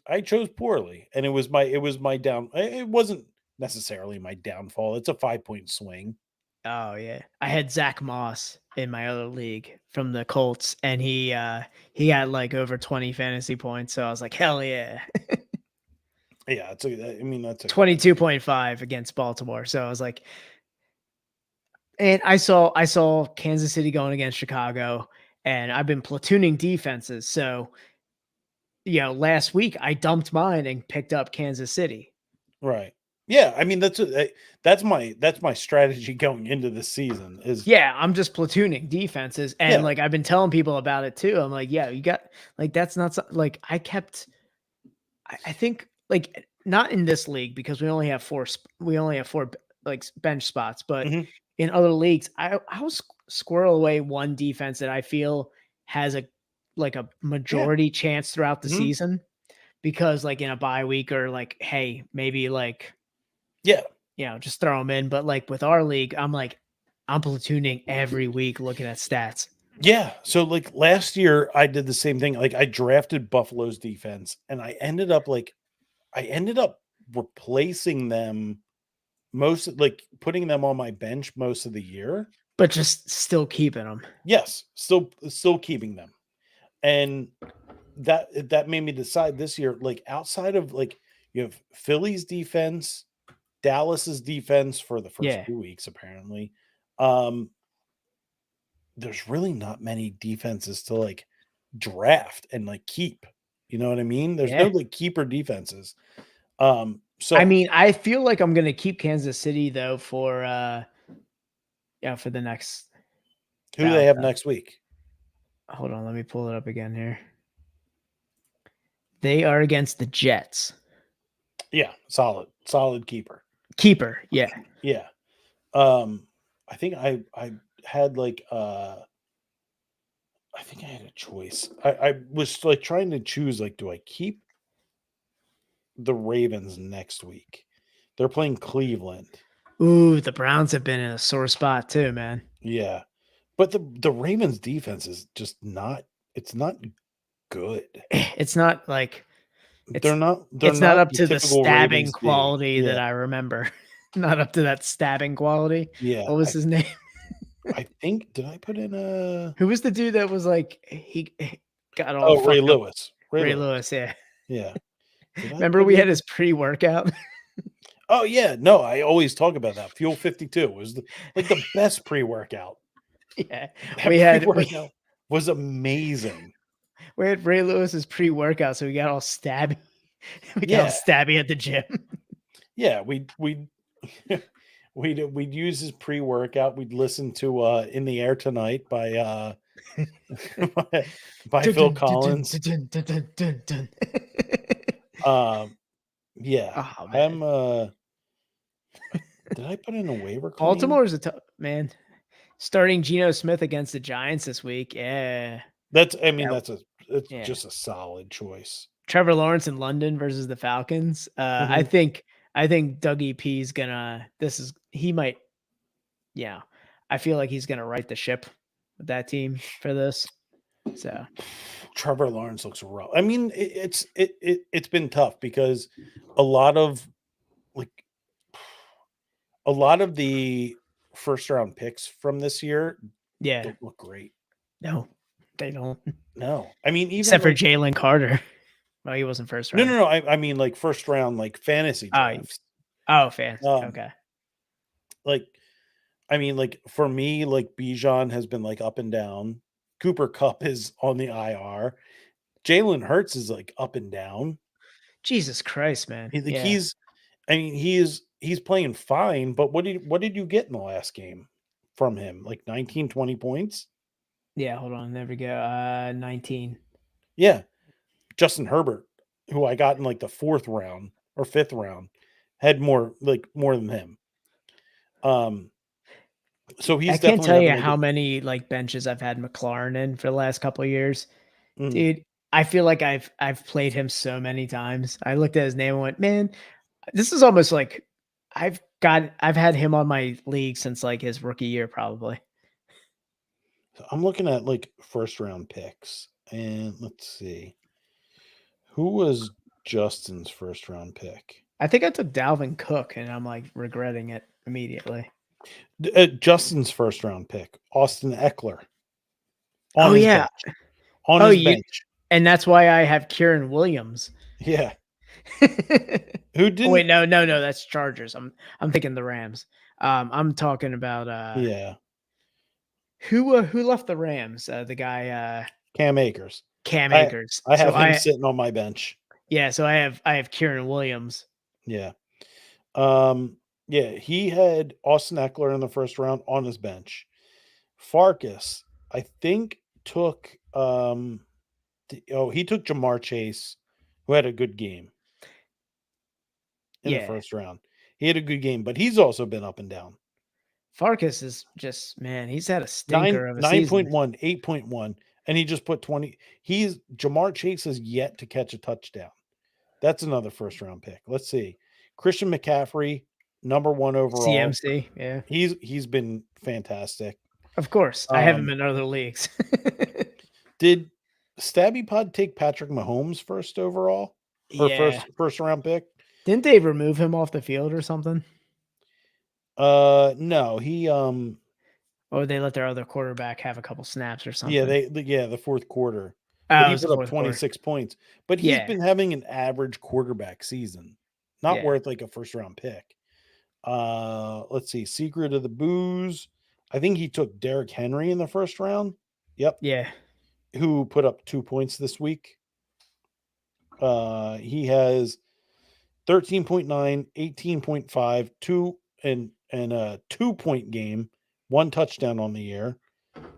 poorly. And it was my down. It wasn't necessarily my downfall. It's a 5-point swing. Oh yeah. I had Zach Moss in my other league from the Colts, and he got like over 20 fantasy points. So I was like, hell yeah. Yeah, that's 22.5 against Baltimore. So I was like, and I saw Kansas City going against Chicago, and I've been platooning defenses. So, last week I dumped mine and picked up Kansas City. Right. Yeah, I mean that's my strategy going into the season is I'm just platooning defenses, and like I've been telling people about it too. I'm like, you got like that's not like I think like not in this league because we only have four like bench spots, but in other leagues I'll squirrel away one defense that I feel has a majority chance throughout the season, because like in a bye week or like, hey, maybe like just throw them in. But like with our league, I'm platooning every week looking at stats. Yeah. So like last year I did the same thing. Like I drafted Buffalo's defense, and I ended up replacing them putting them on my bench most of the year. But just still keeping them. Yes, still keeping them. And that made me decide this year, like outside of like, You have Philly's defense, Dallas's defense for the first Yeah. 2 weeks, apparently. There's really not many defenses to like draft and like keep. You know what I mean? There's no Yeah. like keeper defenses. So I mean, I feel like I'm gonna keep Kansas City though for for the next. who do they have bout. next week? Hold on, let me pull it up again here. They are against the Jets. Yeah, solid keeper. Keeper, yeah. Yeah. I think I had like I think I had a choice. I was like trying to choose like, do I keep the Ravens next week? They're playing Cleveland. Ooh, the Browns have been in a sore spot too, man. Yeah. But the Ravens defense is just not good. It's not like They're not up to the typical stabbing Ravens team. quality that Yeah. I remember. Not up to that stabbing quality. Yeah. What was his name? I think did I put in a Who was the dude that was like he got all Ray fucked up? Lewis. Ray Lewis, yeah. Yeah. Did I Remember put we in- had his pre-workout? Oh yeah, no, I always talk about that. Fuel 52 was the best pre-workout. Yeah. That pre-workout was amazing. We had Ray Lewis's pre-workout, so we got all stabby. We got all stabby at the gym. Yeah, we'd use his pre-workout. We'd listen to "In the Air Tonight" by by Phil Collins. Yeah, Oh, man. I'm. Did I put in a waiver claim? Baltimore's a tough man. Starting Geno Smith against the Giants this week. Yeah. It's Yeah. just a solid choice. Trevor Lawrence in London versus the Falcons. I think Dougie P's gonna I feel like he's gonna right the ship with that team for this. So Trevor Lawrence looks rough. I mean, it's been tough because a lot of the first round picks from this year don't look great. No, they don't. No, I mean, even Except for Jalen Carter. Well, he wasn't first round. No. I mean, like first round, like fantasy drafts. Fantasy. Okay. Like, I mean, like for me, like Bijan has been like up and down. Cooper Kupp is on the IR. Jalen Hurts is like up and down. Jesus Christ, man. He's playing fine, but what did you get in the last game from him? Like 19, 20 points? Yeah, hold on. There we go. 19. Yeah. Justin Herbert, who I got in like the 4th round or 5th round, had more than him. So he's I can't tell you how many like benches I've had McLaurin in for the last couple of years. Dude, I feel like I've played him so many times. I looked at his name and went, man, this is almost like I've had him on my league since like his rookie year, probably. So I'm looking at like first round picks, and let's see. Who was Justin's first round pick? I think I took Dalvin Cook, and I'm like regretting it immediately. Justin's first round pick, Austin Eckler. On his bench. And that's why I have Kieran Williams. Yeah. Who didn't? Wait, no, that's Chargers. I'm thinking the Rams. I'm talking about Who left the Rams? The guy Cam Akers. I have him sitting on my bench. Yeah, so I have Kieran Williams. Yeah. Yeah, he had Austin Eckler in the first round on his bench. Farkas, I think, took he took Jamar Chase, who had a good game in the first round. He had a good game, but he's also been up and down. Farkas is just, man, he's had a stinker of a 9.1, 8.1, and he just put 20. Jamar Chase has yet to catch a touchdown. That's another first round pick. Let's see. Christian McCaffrey, number 1 overall. CMC, yeah. He's been fantastic. Of course. I have him in other leagues. Did Stabby Pod take Patrick Mahomes first overall? Or first round pick? Didn't they remove him off the field or something? No, he or they let their other quarterback have a couple snaps or something. Yeah, the fourth quarter. Oh, But he put up 26 points. But he's been having an average quarterback season. Not Yeah. worth like a first round pick. Let's see. Secret of the Booze. I think he took Derrick Henry in the first round. Yep. Yeah. Who put up 2 points this week. He has 13.9, 18.5, 2 and a 2-point game, 1 touchdown on the year.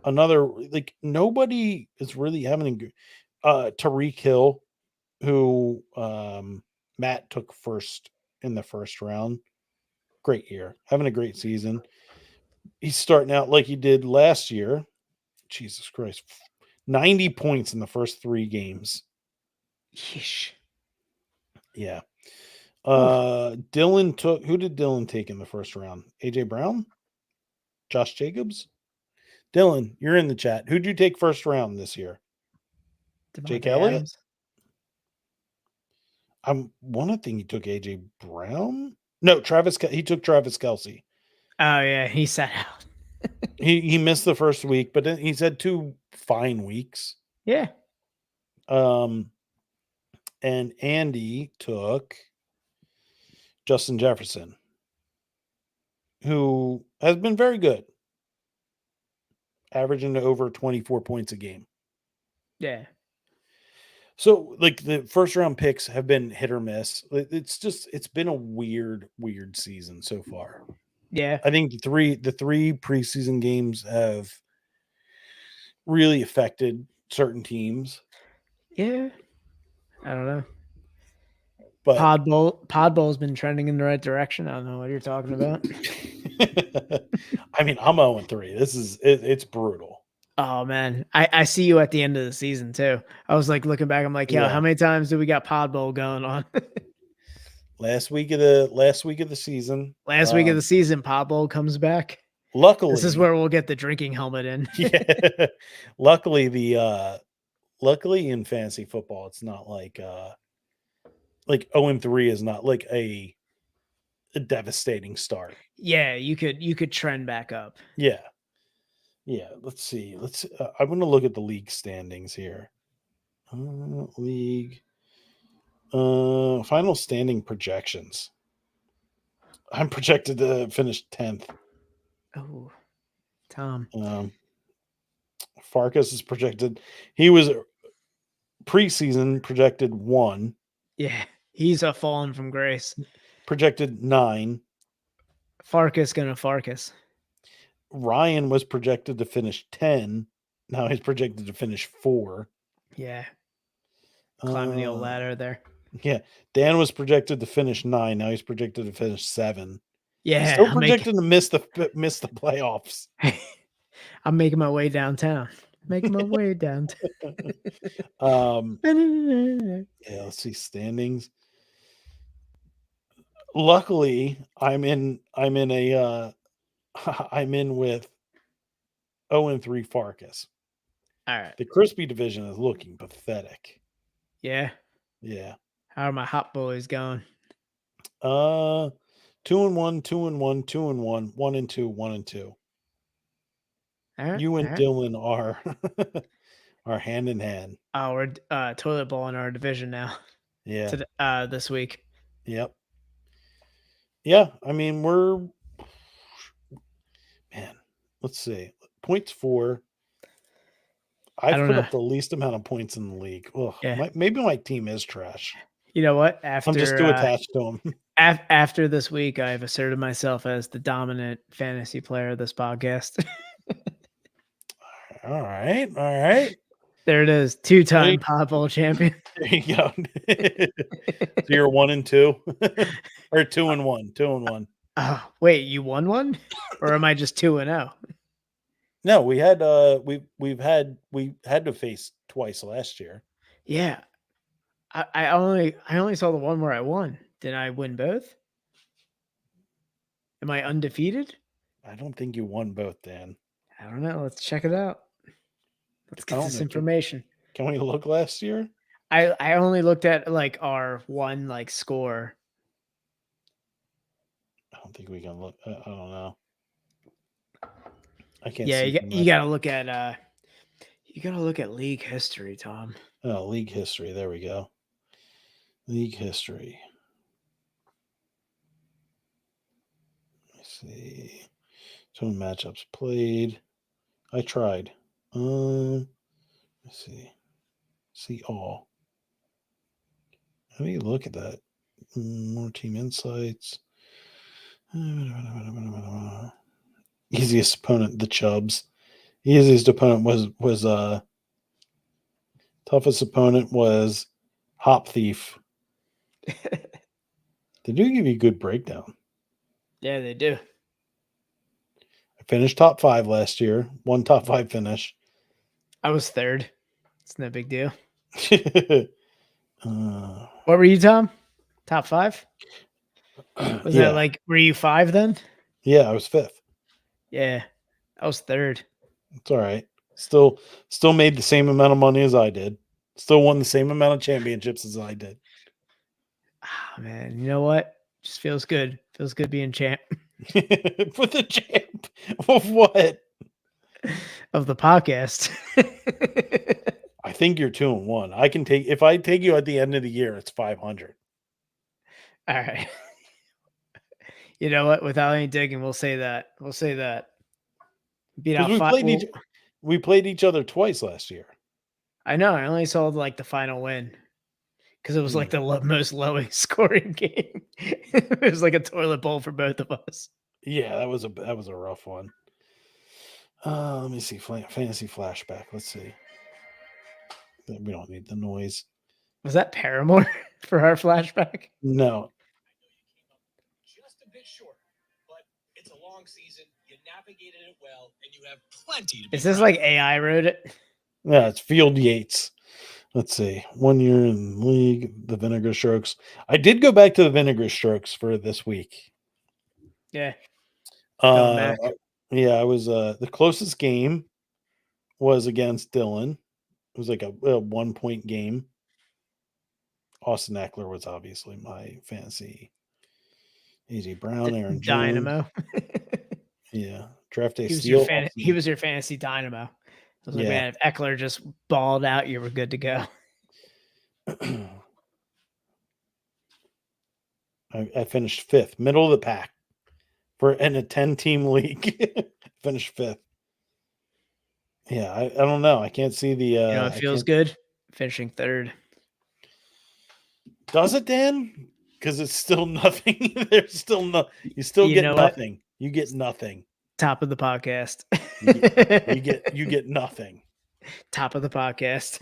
Another, like, nobody is really having Tariq Hill, who Matt took first in the first round. Great year, having a great season. He's starting out like he did last year. Jesus Christ, 90 points in the first 3 games. Yeesh. Yeah. Dylan took, who did Dylan take in the first round? AJ Brown? Josh Jacobs? Dylan, you're in the chat. Who'd you take first round this year? Jake Devontae Elliott? Adams. I'm one of the thing he took AJ Brown. No, he took Travis Kelsey. Oh yeah, he sat out. He missed the first week, but then he's had 2 fine weeks. Yeah. And Andy took Justin Jefferson, who has been very good, averaging over 24 points a game. Yeah. So, like, the first round picks have been hit or miss. It's been a weird season so far. Yeah. I think the three preseason games have really affected certain teams. Yeah. I don't know. But Pod Bowl's been trending in the right direction. I don't know what you're talking about. I mean, I'm 0-3. It's brutal. Oh man, I see you at the end of the season too. I was like looking back. I'm like, yo, Yeah. how many times do we got Pod Bowl going on? Last week of the season. Last week of the season, Pod Bowl comes back. Luckily, This is where we'll get the drinking helmet in. yeah. Luckily in fantasy football, it's not like 0-3 is not like a devastating start. Yeah, you could trend back up. Yeah. Yeah, let's see. I'm going to look at the league standings here. League final standing projections. I'm projected to finish 10th. Oh, Tom. Farkas is projected. He was preseason projected 1. Yeah, he's a fallen from grace. Projected 9. Farkas gonna Farkas. Ryan was projected to finish 10. Now he's projected to finish 4. Yeah. Climbing the old ladder there. Yeah. Dan was projected to finish 9. Now he's projected to finish 7. Yeah. He's still projected to miss the playoffs. I'm making my way downtown. Making my way downtown. Yeah, let's see standings. Luckily, I'm in with 0-3 Farkas. All right. The crispy division is looking pathetic. Yeah. Yeah. How are my hot boys going? 2-1, 2-1, 2-1, 1-2, 1-2. All right, You and all right. Dylan are hand in hand. Oh, we're toilet bowl in our division now. Yeah. This week. Yep. Yeah, I mean, let's see. Points 4. I've put up the least amount of points in the league. Ugh, Yeah. maybe my team is trash. You know what? I'm just too attached to them. After this week, I've asserted myself as the dominant fantasy player of this podcast. All right. There it is. 2-time Pod Bowl champion. There you go. So you're 1-2 or 2-1, 2-1. Oh, wait, you won one? Or am I just 2-0? No, we had we had to face twice last year. Yeah. I only saw the one where I won. Did I win both? Am I undefeated? I don't think you won both, Dan. I don't know. Let's check it out. Let's get this information. Can we look last year? I only looked at like our one like score. I don't think we can look. I don't know. I can't. Yeah, see you gotta look at league history, Tom. Oh, league history. There we go. League history. see. Some matchups played. I tried. Let's see. See all. How do you look at that? More team insights. Easiest opponent, the Chubs. Easiest opponent was toughest opponent was Hop Thief. They do give you a good breakdown. Yeah, they do. I finished top 5 last year. One top 5 finish. I was third. It's no big deal. uh, What were you, Tom? Top 5? Was yeah, that like, were you 5 then? yeah, I was 5th. Yeah, I was third. It's all right. Still made the same amount of money as I did. Still won the same amount of championships as I did. Ah, man, you know what? Just feels good. Feels good being champ For the champ of what? of the podcast. I think you're 2-1. I can take if I take you at the end of the year, it's 500. All right. You know what? Without any digging, we'll say that. We'll say that. Beat out Because five. we played each other twice last year. I know. I only saw like the final win because it was like the most lowest scoring game. It was like a toilet bowl for both of us. Yeah, that was a rough one. Let me see. Fantasy flashback. Let's see. We don't need the noise. Was that Paramore for our flashback? No. Just a bit short, but it's a long season. You navigated it well, and you have plenty to be Is this proud like of. AI wrote it? Yeah, it's Field Yates. Let's see. 1 year in the league, the Vinegar Strokes. I did go back to the Vinegar Strokes for this week. Yeah. Going back. Yeah, I was the closest game was against Dylan. It was like a 1-point game. Austin Eckler was obviously my fantasy. AJ Brown, Aaron Jones. Dynamo. Yeah. Draft day He was steal. he was your fantasy dynamo. I was like, Yeah. man, if Eckler just balled out, you were good to go. I finished 5th, middle of the pack for in a 10-team league. Finished 5th. Yeah, I don't know. I can't see the. You know, it feels good finishing third. Does it, Dan? Because it's still nothing. There's still no. You still You get know what? nothing. You get nothing. Top of the podcast. You get nothing. Top of the podcast.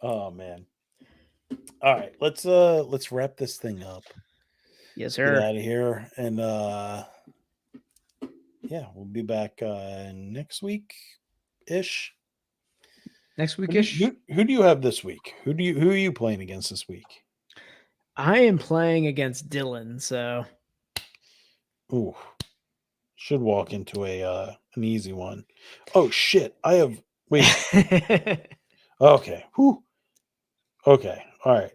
Oh man. All right, let's wrap this thing up. Yes, Get sir. out of here, and yeah, we'll be back next week ish. Next weekish. Who do you have this week? Who are you playing against this week? I am playing against Dylan, so Ooh, should walk into an easy one. Oh shit! I have wait. Okay. Whew. Okay. All right.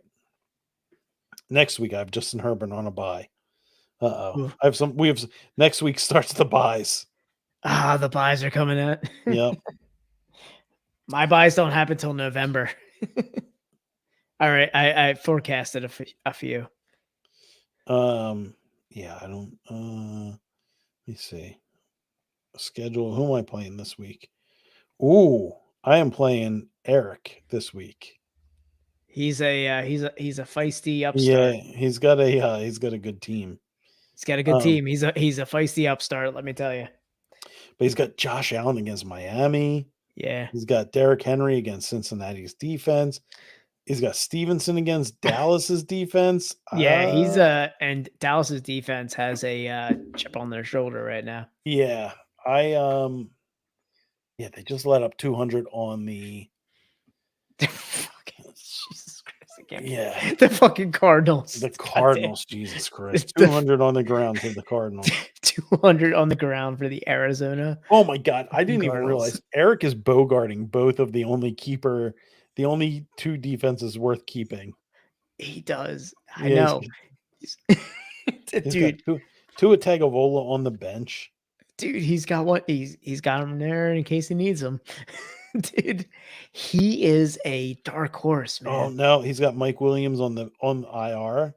Next week I have Justin Herbert on a bye. Ooh. Next week starts the buys. the buys are coming in. Yep. My buys don't happen till November. All right, I forecasted a few. Yeah, I don't. Let me see. Schedule. Who am I playing this week? Ooh, I am playing Eric this week. He's a feisty upstart. Yeah, he's got a good team. He's got a good team. He's a feisty upstart. Let me tell you. But he's got Josh Allen against Miami. Yeah. He's got Derrick Henry against Cincinnati's defense. He's got Stevenson against Dallas's defense. Yeah, and Dallas's defense has a chip on their shoulder right now. Yeah, yeah, they just let up 200 on the. Jesus Christ! Again. Yeah, the fucking Cardinals. The Cardinals. Jesus Christ! 200 on the ground to the Cardinals. 200 on the ground for the Arizona. Oh my God! I didn't even Cardinals. realize Eric is bogarting both of the only two defenses worth keeping. He does. I know. Dude, Tua Tagovailoa on the bench. Dude, he's got one. He's got him there in case he needs him. Dude, he is a dark horse, man. Oh no, he's got Mike Williams on IR.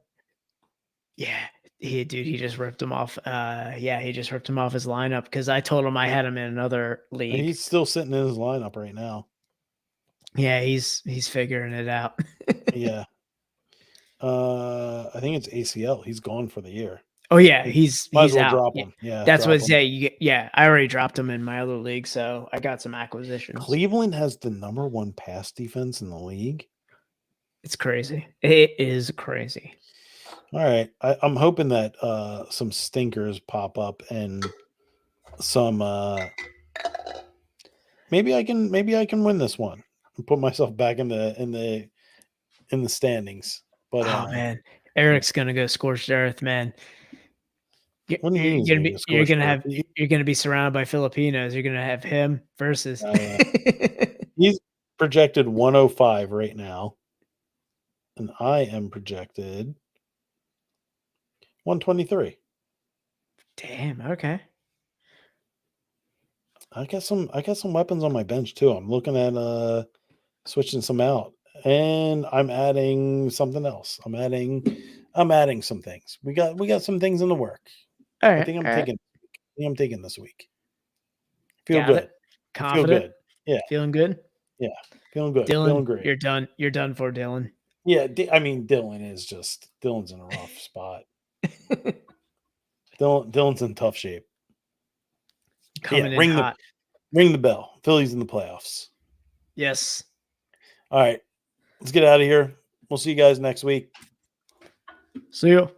Yeah, He just ripped him off. Yeah, he just ripped him off his lineup because I told him I had him in another league. He's still sitting in his lineup right now. Yeah, he's figuring it out. Yeah. I think it's ACL. He's gone for the year. Oh yeah, Might he's as well out. drop Yeah. him. Yeah, That's drop what him. yeah. I already dropped him in my other league, so I got some acquisitions. Cleveland has the number 1 pass defense in the league. It's crazy. It is crazy. All right, I'm hoping that some stinkers pop up and some. Maybe I can win this one and put myself back in the standings. But Oh man, Eric's gonna go scorched earth, man. What do you mean he's gonna get You're scorched gonna earth? have you're gonna be surrounded by Filipinos. You're gonna have him versus. He's projected 105 right now, and I am projected 123. Damn. Okay. I got some weapons on my bench too. I'm looking at switching some out, and I'm adding something else. I'm adding some things. We got some things in the work. All right. I think I'm taking this week. Feel Got good. it. Confident. Feel good. Yeah. Feeling good. Yeah. Feeling good. Dylan, Feeling great. you're done. You're done for Dylan. Yeah. I mean, Dylan's in a rough spot. Dylan's in tough shape. Coming in hot. Ring the bell. Phillies in the playoffs. Yes. All right. Let's get out of here. We'll see you guys next week. See you.